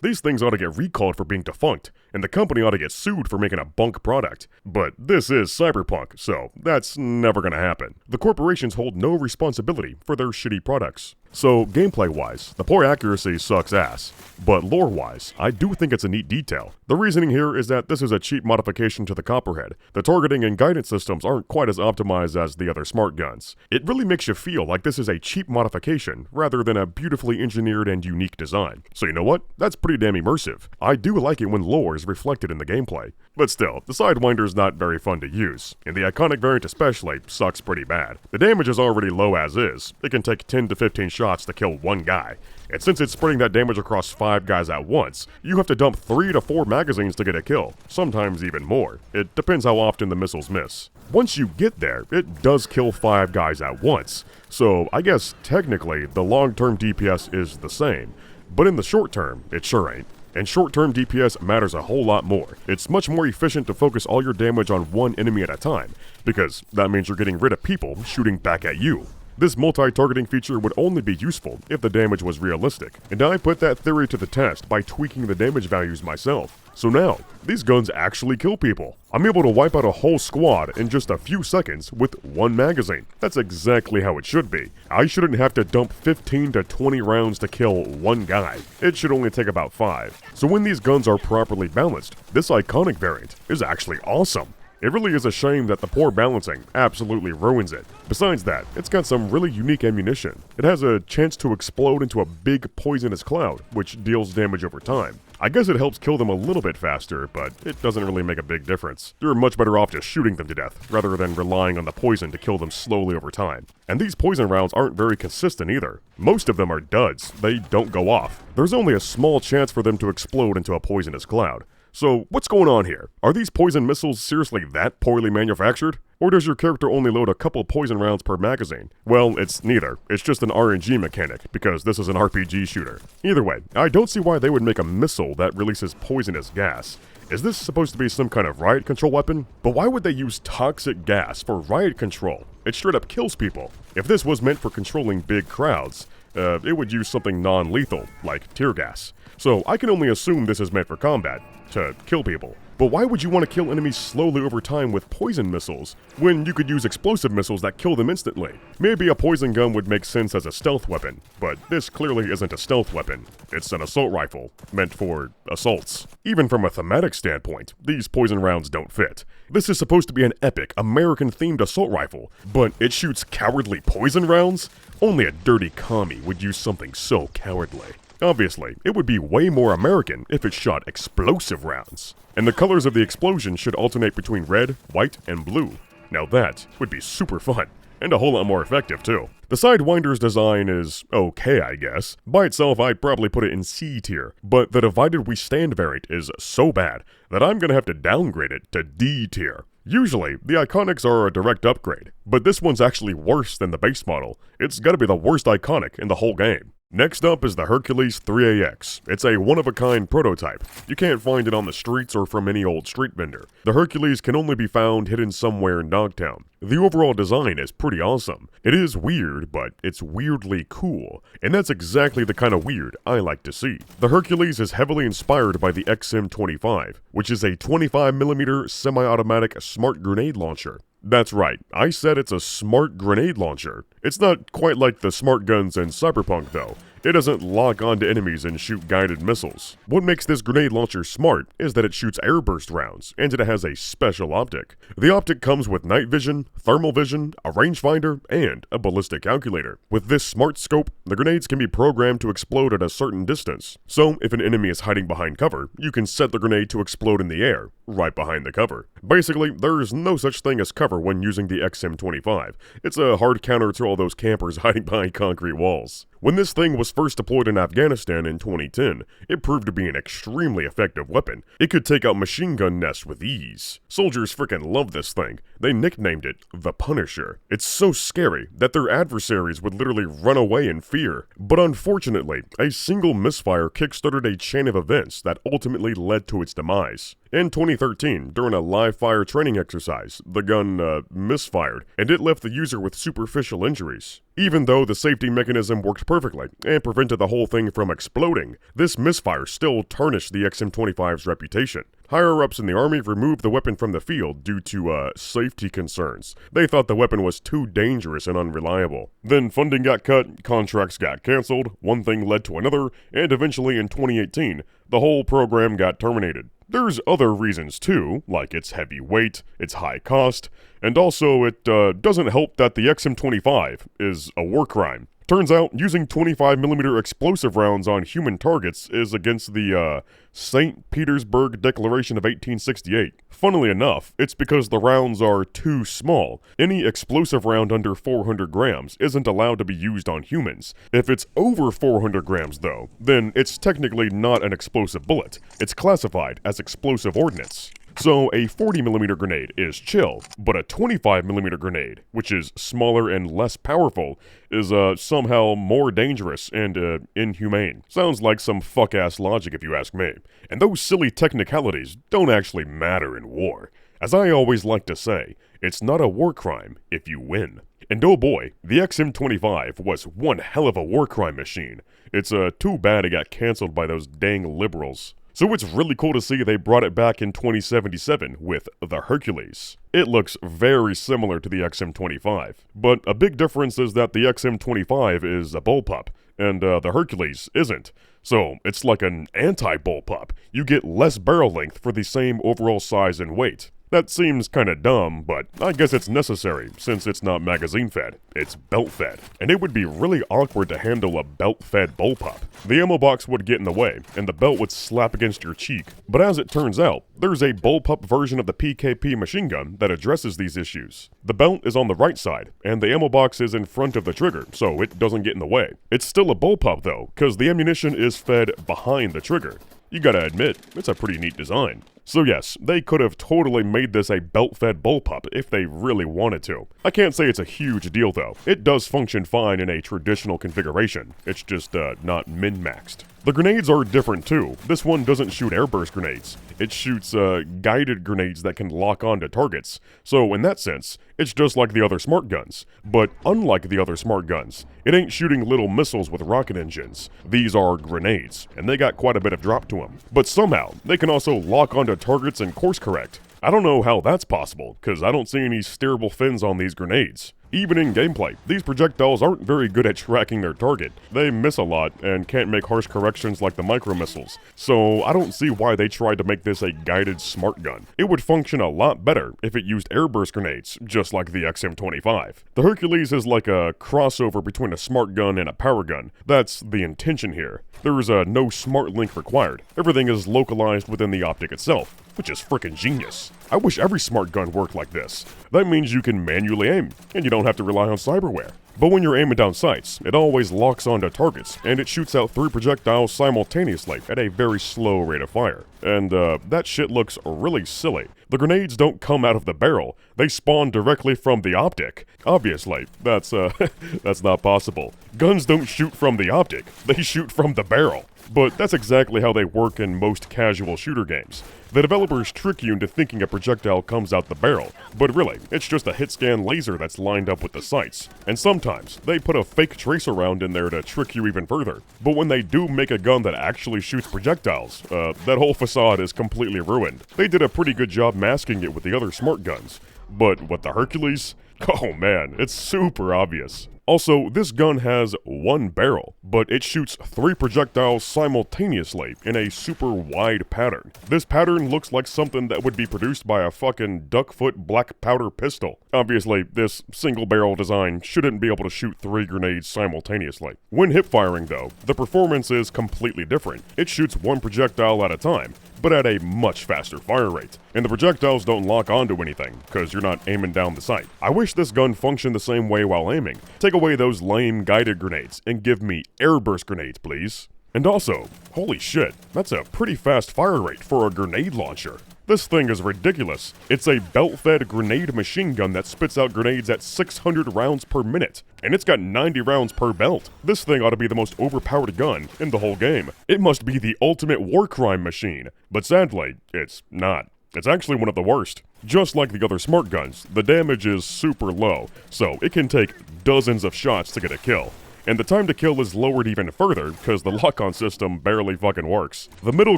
These things ought to get recalled for being defunct, and the company ought to get sued for making a bunk product. But this is Cyberpunk, so that's never gonna happen. The corporations hold no responsibility for their shitty products. So, gameplay-wise, the poor accuracy sucks ass. But lore-wise, I do think it's a neat detail. The reasoning here is that this is a cheap modification to the Copperhead. The targeting and guidance systems aren't quite as optimized as the other smart guns. It really makes you feel like this is a cheap modification, rather than a beautifully engineered and unique design. So you know what? That's pretty damn immersive. I do like it when lore is reflected in the gameplay. But still, the Sidewinder's not very fun to use, and the iconic variant especially sucks pretty bad. The damage is already low as is. It can take 10 to 15 shots to kill one guy, and since it's spreading that damage across 5 guys at once, you have to dump 3 to 4 magazines to get a kill, sometimes even more. It depends how often the missiles miss. Once you get there, it does kill 5 guys at once, so I guess technically the long-term DPS is the same, but in the short term, it sure ain't. And short-term DPS matters a whole lot more. It's much more efficient to focus all your damage on one enemy at a time, because that means you're getting rid of people shooting back at you. This multi-targeting feature would only be useful if the damage was realistic, and I put that theory to the test by tweaking the damage values myself. So now, these guns actually kill people. I'm able to wipe out a whole squad in just a few seconds with one magazine. That's exactly how it should be. I shouldn't have to dump 15 to 20 rounds to kill one guy. It should only take about 5. So when these guns are properly balanced, this iconic variant is actually awesome. It really is a shame that the poor balancing absolutely ruins it. Besides that, it's got some really unique ammunition. It has a chance to explode into a big poisonous cloud, which deals damage over time. I guess it helps kill them a little bit faster, but it doesn't really make a big difference. You're much better off just shooting them to death, rather than relying on the poison to kill them slowly over time. And these poison rounds aren't very consistent either. Most of them are duds. They don't go off. There's only a small chance for them to explode into a poisonous cloud. So, what's going on here? Are these poison missiles seriously that poorly manufactured? Or does your character only load a couple poison rounds per magazine? Well, it's neither. It's just an RNG mechanic, because this is an RPG shooter. Either way, I don't see why they would make a missile that releases poisonous gas. Is this supposed to be some kind of riot control weapon? But why would they use toxic gas for riot control? It straight up kills people. If this was meant for controlling big crowds, it would use something non-lethal, like tear gas. So I can only assume this is meant for combat, to kill people. But why would you want to kill enemies slowly over time with poison missiles, when you could use explosive missiles that kill them instantly? Maybe a poison gun would make sense as a stealth weapon, but this clearly isn't a stealth weapon. It's an assault rifle, meant for assaults. Even from a thematic standpoint, these poison rounds don't fit. This is supposed to be an epic, American-themed assault rifle, but it shoots cowardly poison rounds? Only a dirty commie would use something so cowardly. Obviously, it would be way more American if it shot explosive rounds. And the colors of the explosion should alternate between red, white, and blue. Now that would be super fun, and a whole lot more effective too. The Sidewinder's design is okay, I guess. By itself, I'd probably put it in C tier, but the Divided We Stand variant is so bad that I'm gonna have to downgrade it to D tier. Usually, the Iconics are a direct upgrade, but this one's actually worse than the base model. It's gotta be the worst Iconic in the whole game. Next up is the Hercules 3AX. It's a one-of-a-kind prototype. You can't find it on the streets or from any old street vendor. The Hercules can only be found hidden somewhere in Dogtown. The overall design is pretty awesome. It is weird, but it's weirdly cool, and that's exactly the kind of weird I like to see. The Hercules is heavily inspired by the XM25, which is a 25mm semi-automatic smart grenade launcher. That's right, I said it's a smart grenade launcher. It's not quite like the smart guns in Cyberpunk though. It doesn't lock onto enemies and shoot guided missiles. What makes this grenade launcher smart is that it shoots airburst rounds, and it has a special optic. The optic comes with night vision, thermal vision, a rangefinder, and a ballistic calculator. With this smart scope, the grenades can be programmed to explode at a certain distance. So, if an enemy is hiding behind cover, you can set the grenade to explode in the air, right behind the cover. Basically, there's no such thing as cover when using the XM25. It's a hard counter to all those campers hiding behind concrete walls. When this thing was first deployed in Afghanistan in 2010, it proved to be an extremely effective weapon. It could take out machine gun nests with ease. Soldiers frickin' love this thing. They nicknamed it the Punisher. It's so scary that their adversaries would literally run away in fear. But unfortunately, a single misfire kickstarted a chain of events that ultimately led to its demise. In 2013, during a live-fire training exercise, the gun misfired, and it left the user with superficial injuries. Even though the safety mechanism worked perfectly and prevented the whole thing from exploding, this misfire still tarnished the XM25's reputation. Higher-ups in the army removed the weapon from the field due to, safety concerns. They thought the weapon was too dangerous and unreliable. Then funding got cut, contracts got cancelled, one thing led to another, and eventually in 2018, the whole program got terminated. There's other reasons too, like its heavy weight, its high cost, and also it doesn't help that the XM25 is a war crime. Turns out, using 25mm explosive rounds on human targets is against the, St. Petersburg Declaration of 1868. Funnily enough, it's because the rounds are too small. Any explosive round under 400 grams isn't allowed to be used on humans. If it's over 400 grams, though, then it's technically not an explosive bullet. It's classified as explosive ordnance. So a 40mm grenade is chill, but a 25mm grenade, which is smaller and less powerful, is somehow more dangerous and inhumane. Sounds like some fuck-ass logic if you ask me. And those silly technicalities don't actually matter in war. As I always like to say, it's not a war crime if you win. And oh boy, the XM25 was one hell of a war crime machine. It's too bad it got cancelled by those dang liberals. So it's really cool to see they brought it back in 2077 with the Hercules. It looks very similar to the XM25, but a big difference is that the XM25 is a bullpup, and the Hercules isn't. So it's like an anti-bullpup. You get less barrel length for the same overall size and weight. That seems kinda dumb, but I guess it's necessary, since it's not magazine-fed, it's belt-fed. And it would be really awkward to handle a belt-fed bullpup. The ammo box would get in the way, and the belt would slap against your cheek. But as it turns out, there's a bullpup version of the PKP machine gun that addresses these issues. The belt is on the right side, and the ammo box is in front of the trigger, so it doesn't get in the way. It's still a bullpup though, cause the ammunition is fed behind the trigger. You gotta admit, it's a pretty neat design. So yes, they could have totally made this a belt-fed bullpup if they really wanted to. I can't say it's a huge deal though. It does function fine in a traditional configuration. It's just not min-maxed. The grenades are different too. This one doesn't shoot airburst grenades. It shoots guided grenades that can lock onto targets. So in that sense, it's just like the other smart guns. But unlike the other smart guns, it ain't shooting little missiles with rocket engines. These are grenades, and they got quite a bit of drop to them. But somehow, they can also lock onto targets and course correct. I don't know how that's possible, cause I don't see any steerable fins on these grenades. Even in gameplay, these projectiles aren't very good at tracking their target. They miss a lot and can't make harsh corrections like the micro missiles. So I don't see why they tried to make this a guided smart gun. It would function a lot better if it used airburst grenades, just like the XM25. The Hercules is like a crossover between a smart gun and a power gun. That's the intention here. There is no smart link required. Everything is localized within the optic itself, which is frickin' genius. I wish every smart gun worked like this. That means you can manually aim, and you don't have to rely on cyberware. But when you're aiming down sights, it always locks onto targets, and it shoots out 3 projectiles simultaneously at a very slow rate of fire. And that shit looks really silly. The grenades don't come out of the barrel, they spawn directly from the optic. Obviously, that's not possible. Guns don't shoot from the optic, they shoot from the barrel. But that's exactly how they work in most casual shooter games. The developers trick you into thinking a projectile comes out the barrel, but really, it's just a hit-scan laser that's lined up with the sights. And sometimes, they put a fake tracer round in there to trick you even further. But when they do make a gun that actually shoots projectiles, that whole facade is completely ruined. They did a pretty good job masking it with the other smart guns. But with the Hercules? Oh man, it's super obvious. Also, this gun has 1 barrel, but it shoots 3 projectiles simultaneously in a super wide pattern. This pattern looks like something that would be produced by a fucking duckfoot black powder pistol. Obviously, this single barrel design shouldn't be able to shoot 3 grenades simultaneously. When hip firing though, the performance is completely different. It shoots 1 projectile at a time, but at a much faster fire rate. And the projectiles don't lock onto anything, cause you're not aiming down the sight. I wish this gun functioned the same way while aiming. Take away those lame guided grenades, and give me airburst grenades, please. And also, holy shit, that's a pretty fast fire rate for a grenade launcher. This thing is ridiculous. It's a belt-fed grenade machine gun that spits out grenades at 600 rounds per minute, and it's got 90 rounds per belt. This thing ought to be the most overpowered gun in the whole game. It must be the ultimate war crime machine, but sadly, it's not. It's actually one of the worst. Just like the other smart guns, the damage is super low, so it can take dozens of shots to get a kill. And the time to kill is lowered even further because the lock-on system barely fucking works. The middle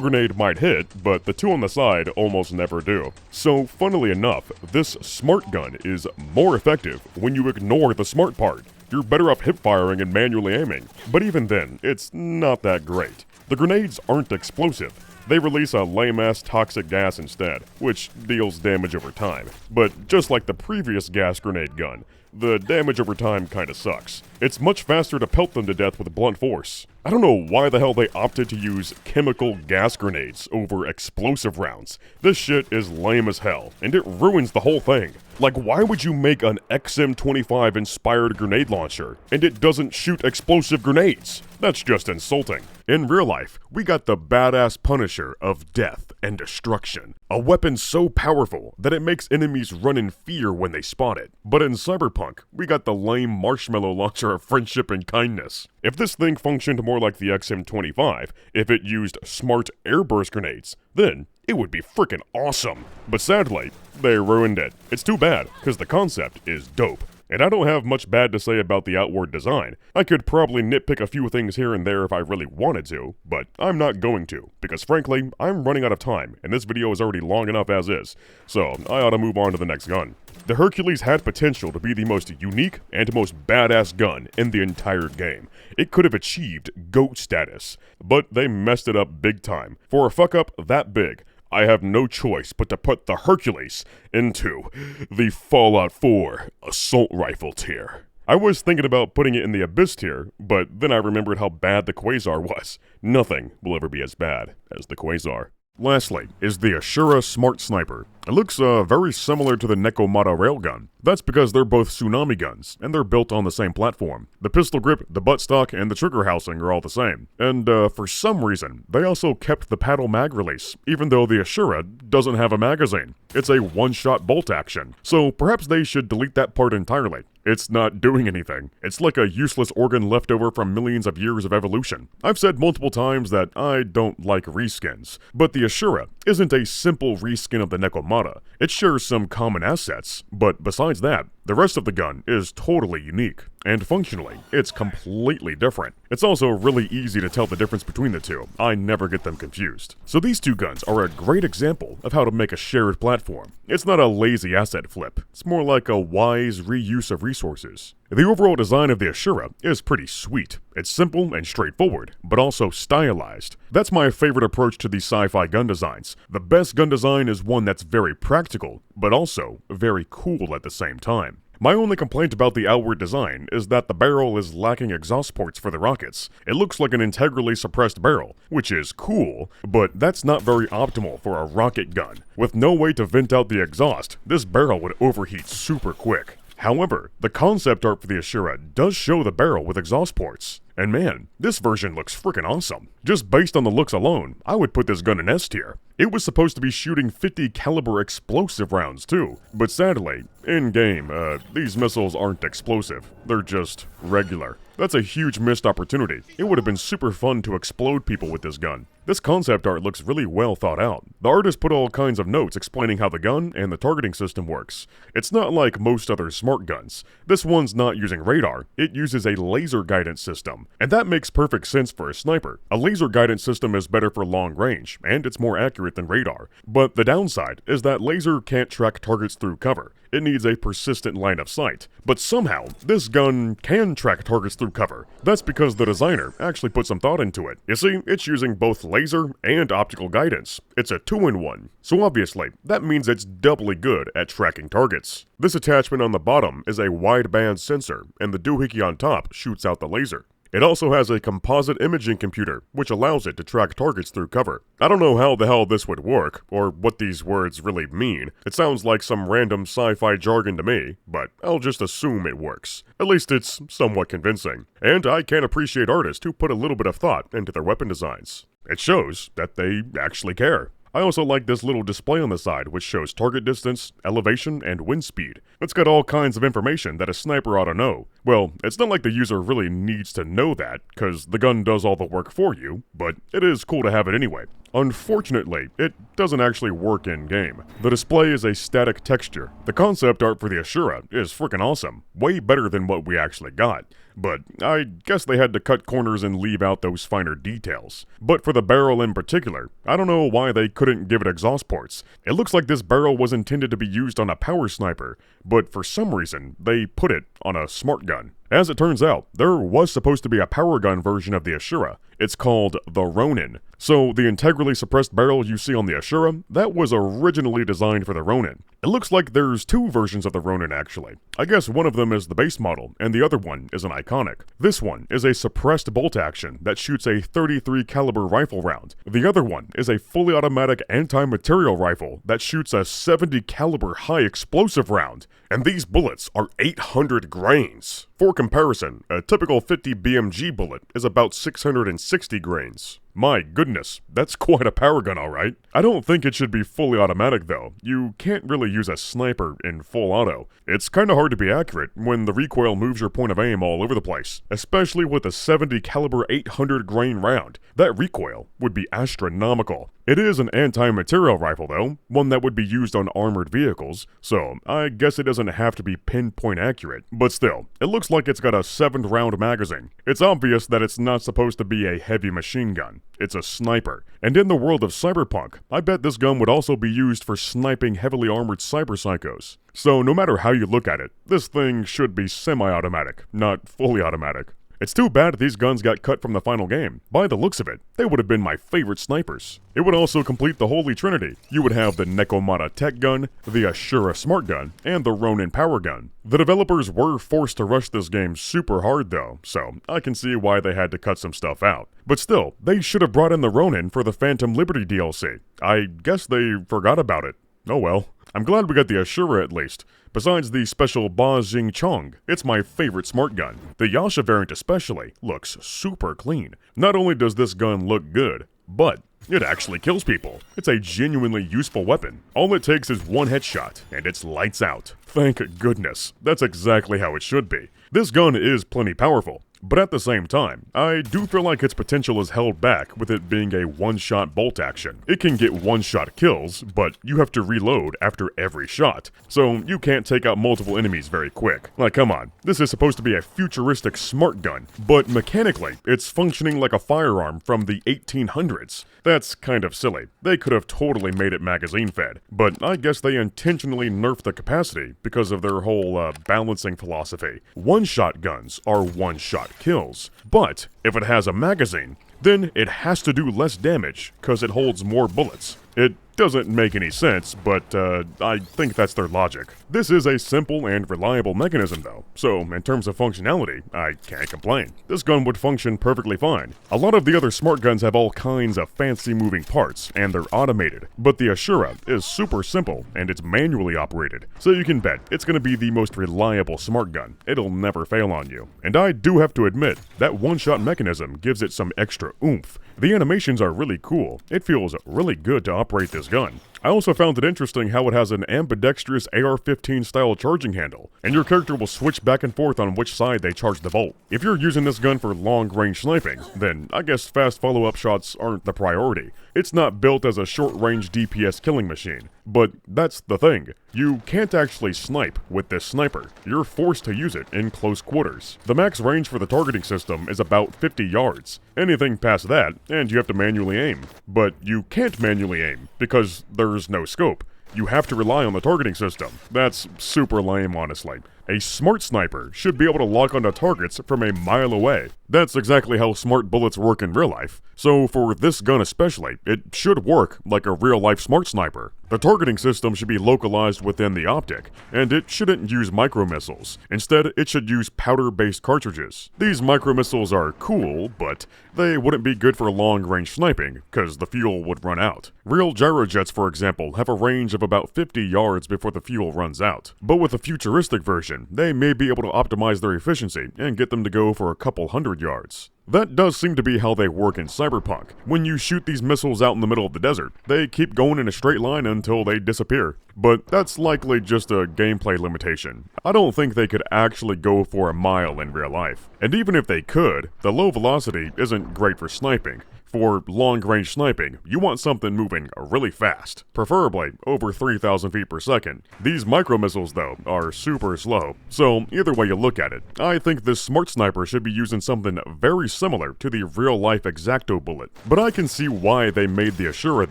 grenade might hit, but the two on the side almost never do. So, funnily enough, this smart gun is more effective when you ignore the smart part. You're better off hip-firing and manually aiming. But even then, it's not that great. The grenades aren't explosive. They release a lame-ass toxic gas instead, which deals damage over time. But just like the previous gas grenade gun, the damage over time kinda sucks. It's much faster to pelt them to death with blunt force. I don't know why the hell they opted to use chemical gas grenades over explosive rounds. This shit is lame as hell, and it ruins the whole thing. Like, why would you make an XM25 inspired grenade launcher, and it doesn't shoot explosive grenades? That's just insulting. In real life, we got the badass Punisher of death and destruction. A weapon so powerful that it makes enemies run in fear when they spot it. But in Cyberpunk, we got the lame marshmallow launcher of friendship and kindness. If this thing functioned more like the XM25, if it used smart airburst grenades, then it would be freaking awesome. But sadly, they ruined it. It's too bad, because the concept is dope. And I don't have much bad to say about the outward design. I could probably nitpick a few things here and there if I really wanted to, but I'm not going to, because frankly, I'm running out of time, and this video is already long enough as is, so I ought to move on to the next gun. The Hercules had potential to be the most unique and most badass gun in the entire game. It could have achieved GOAT status, but they messed it up big time. For a fuck up that big, I have no choice but to put the Hercules into the Fallout 4 assault rifle tier. I was thinking about putting it in the Abyss tier, but then I remembered how bad the Quasar was. Nothing will ever be as bad as the Quasar. Lastly, is the Ashura Smart Sniper. It looks very similar to the Nekomata railgun. That's because they're both tsunami guns, and they're built on the same platform. The pistol grip, the buttstock, and the trigger housing are all the same. And for some reason, they also kept the paddle mag release, even though the Ashura doesn't have a magazine. It's a one-shot bolt action, so perhaps they should delete that part entirely. It's not doing anything. It's like a useless organ left over from millions of years of evolution. I've said multiple times that I don't like reskins, but the Ashura isn't a simple reskin of the Nekomata. It shares some common assets, but besides that, the rest of the gun is totally unique, and functionally, it's completely different. It's also really easy to tell the difference between the two. I never get them confused. So these two guns are a great example of how to make a shared platform. It's not a lazy asset flip. It's more like a wise reuse of resources. The overall design of the Ashura is pretty sweet. It's simple and straightforward, but also stylized. That's my favorite approach to these sci-fi gun designs. The best gun design is one that's very practical, but also very cool at the same time. My only complaint about the outward design is that the barrel is lacking exhaust ports for the rockets. It looks like an integrally suppressed barrel, which is cool, but that's not very optimal for a rocket gun. With no way to vent out the exhaust, this barrel would overheat super quick. However, the concept art for the Ashura does show the barrel with exhaust ports. And man, this version looks freaking awesome. Just based on the looks alone, I would put this gun in S tier. It was supposed to be shooting 50 caliber explosive rounds too, but sadly, in-game, these missiles aren't explosive. They're just regular. That's a huge missed opportunity. It would have been super fun to explode people with this gun. This concept art looks really well thought out. The artist put all kinds of notes explaining how the gun and the targeting system works. It's not like most other smart guns. This one's not using radar, it uses a laser guidance system. And that makes perfect sense for a sniper. A laser guidance system is better for long range, and it's more accurate than radar. But the downside is that laser can't track targets through cover. It needs a persistent line of sight. But somehow, this gun can track targets through cover. That's because the designer actually put some thought into it. You see, it's using both laser and optical guidance. It's a 2-in-1. So obviously, that means it's doubly good at tracking targets. This attachment on the bottom is a wideband sensor, and the doohickey on top shoots out the laser. It also has a composite imaging computer, which allows it to track targets through cover. I don't know how the hell this would work, or what these words really mean. It sounds like some random sci-fi jargon to me, but I'll just assume it works. At least it's somewhat convincing. And I can appreciate artists who put a little bit of thought into their weapon designs. It shows that they actually care. I also like this little display on the side which shows target distance, elevation, and wind speed. It's got all kinds of information that a sniper ought to know. Well, it's not like the user really needs to know that, cause the gun does all the work for you, but it is cool to have it anyway. Unfortunately, it doesn't actually work in-game. The display is a static texture. The concept art for the Ashura is freaking awesome, way better than what we actually got. But I guess they had to cut corners and leave out those finer details. But for the barrel in particular, I don't know why they couldn't give it exhaust ports. It looks like this barrel was intended to be used on a power sniper, but for some reason, they put it on a smart gun. As it turns out, there was supposed to be a power gun version of the Ashura. It's called the Ronin. So the integrally suppressed barrel you see on the Ashura, that was originally designed for the Ronin. It looks like there's two versions of the Ronin actually. I guess one of them is the base model, and the other one is an iconic. This one is a suppressed bolt action that shoots a 33 caliber rifle round. The other one is a fully automatic anti-material rifle that shoots a 70 caliber high explosive round. And these bullets are 800 grains. For comparison, a typical 50 BMG bullet is about 660 grains. My goodness, that's quite a power gun, alright. I don't think it should be fully automatic though. You can't really use a sniper in full auto. It's kinda hard to be accurate when the recoil moves your point of aim all over the place, especially with a 70 caliber 800 grain round. That recoil would be astronomical. It is an anti-material rifle though, one that would be used on armored vehicles, so I guess it doesn't have to be pinpoint accurate. But still, it looks like it's got a 7-round magazine. It's obvious that it's not supposed to be a heavy machine gun. It's a sniper. And in the world of Cyberpunk, I bet this gun would also be used for sniping heavily armored cyber psychos. So no matter how you look at it, this thing should be semi-automatic, not fully automatic. It's too bad these guns got cut from the final game. By the looks of it, they would have been my favorite snipers. It would also complete the Holy Trinity. You would have the Nekomata Tech Gun, the Ashura Smart Gun, and the Ronin Power Gun. The developers were forced to rush this game super hard though, so I can see why they had to cut some stuff out. But still, they should have brought in the Ronin for the Phantom Liberty DLC. I guess they forgot about it. Oh well. I'm glad we got the Ashura at least. Besides the special Ba Jing Chong, it's my favorite smart gun. The Yasha variant especially looks super clean. Not only does this gun look good, but it actually kills people. It's a genuinely useful weapon. All it takes is one headshot, and it's lights out. Thank goodness. That's exactly how it should be. This gun is plenty powerful. But at the same time, I do feel like its potential is held back with it being a one-shot bolt action. It can get one-shot kills, but you have to reload after every shot, so you can't take out multiple enemies very quick. Like, come on, this is supposed to be a futuristic smart gun, but mechanically, it's functioning like a firearm from the 1800s. That's kind of silly. They could have totally made it magazine-fed, but I guess they intentionally nerfed the capacity because of their whole balancing philosophy. One-shot guns are one-shot kills, but if it has a magazine, then it has to do less damage because it holds more bullets. It doesn't make any sense, but I think that's their logic. This is a simple and reliable mechanism though, so in terms of functionality, I can't complain. This gun would function perfectly fine. A lot of the other smart guns have all kinds of fancy moving parts, and they're automated, but the Ashura is super simple, and it's manually operated, so you can bet it's gonna be the most reliable smart gun. It'll never fail on you. And I do have to admit, that one-shot mechanism gives it some extra oomph. The animations are really cool. It feels really good to operate this gun. I also found it interesting how it has an ambidextrous AR-15 style charging handle, and your character will switch back and forth on which side they charge the bolt. If you're using this gun for long-range sniping, then I guess fast follow-up shots aren't the priority. It's not built as a short-range DPS killing machine. But that's the thing. You can't actually snipe with this sniper. You're forced to use it in close quarters. The max range for the targeting system is about 50 yards. Anything past that, and you have to manually aim. But you can't manually aim, because there's no scope. You have to rely on the targeting system. That's super lame, honestly. A smart sniper should be able to lock onto targets from a mile away. That's exactly how smart bullets work in real life. So for this gun especially, it should work like a real-life smart sniper. The targeting system should be localized within the optic, and it shouldn't use micro-missiles. Instead, it should use powder-based cartridges. These micro-missiles are cool, but they wouldn't be good for long-range sniping, because the fuel would run out. Real gyrojets, for example, have a range of about 50 yards before the fuel runs out. But with a futuristic version, they may be able to optimize their efficiency and get them to go for a couple hundred yards.
That does seem to be how they work in Cyberpunk. When you shoot these missiles out in the middle of the desert, they keep going in a straight line until they disappear. But that's likely just a gameplay limitation. I don't think they could actually go for a mile in real life. And even if they could, the low velocity isn't great for sniping. For long-range sniping, you want something moving really fast, preferably over 3,000 feet per second. These micro-missiles, though, are super slow. So, either way you look at it, I think this smart sniper should be using something very similar to the real-life X-Acto bullet. But I can see why they made the Ashura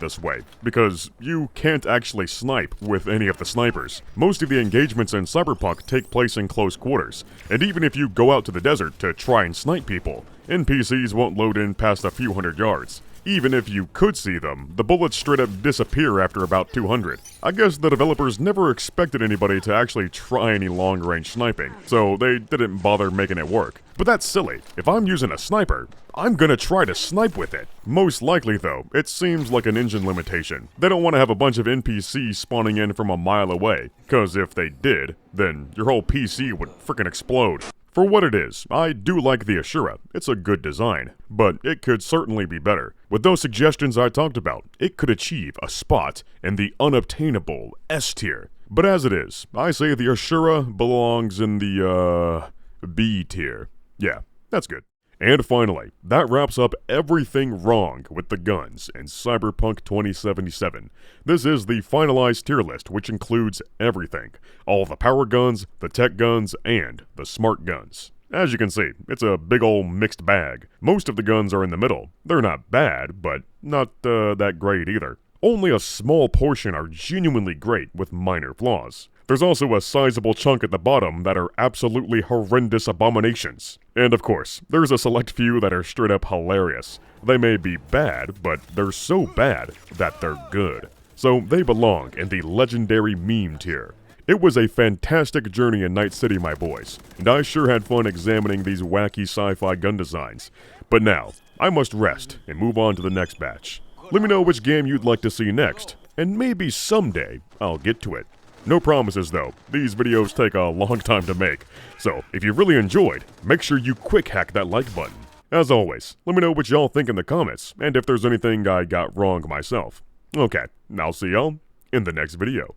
this way, because you can't actually snipe with any of the snipers. Most of the engagements in Cyberpunk take place in close quarters, and even if you go out to the desert to try and snipe people, NPCs won't load in past a few hundred yards. Even if you could see them, the bullets straight up disappear after about 200. I guess the developers never expected anybody to actually try any long-range sniping, so they didn't bother making it work. But that's silly. If I'm using a sniper, I'm gonna try to snipe with it. Most likely though, it seems like an engine limitation. They don't want to have a bunch of NPCs spawning in from a mile away, cause if they did, then your whole PC would frickin' explode. For what it is, I do like the Ashura. It's a good design, but it could certainly be better. With those suggestions I talked about, it could achieve a spot in the unobtainable S tier. But as it is, I say the Ashura belongs in the, B tier. Yeah, that's good. And finally, that wraps up everything wrong with the guns in Cyberpunk 2077. This is the finalized tier list, which includes everything. All the power guns, the tech guns, and the smart guns. As you can see, it's a big ol' mixed bag. Most of the guns are in the middle. They're not bad, but not that great either. Only a small portion are genuinely great with minor flaws. There's also a sizable chunk at the bottom that are absolutely horrendous abominations. And of course, there's a select few that are straight up hilarious. They may be bad, but they're so bad that they're good. So they belong in the legendary meme tier. It was a fantastic journey in Night City, my boys, and I sure had fun examining these wacky sci-fi gun designs. But now, I must rest and move on to the next batch. Let me know which game you'd like to see next, and maybe someday I'll get to it. No promises though, these videos take a long time to make, so if you really enjoyed, make sure you quick hack that like button. As always, let me know what y'all think in the comments, and if there's anything I got wrong myself. Okay, I'll see y'all in the next video.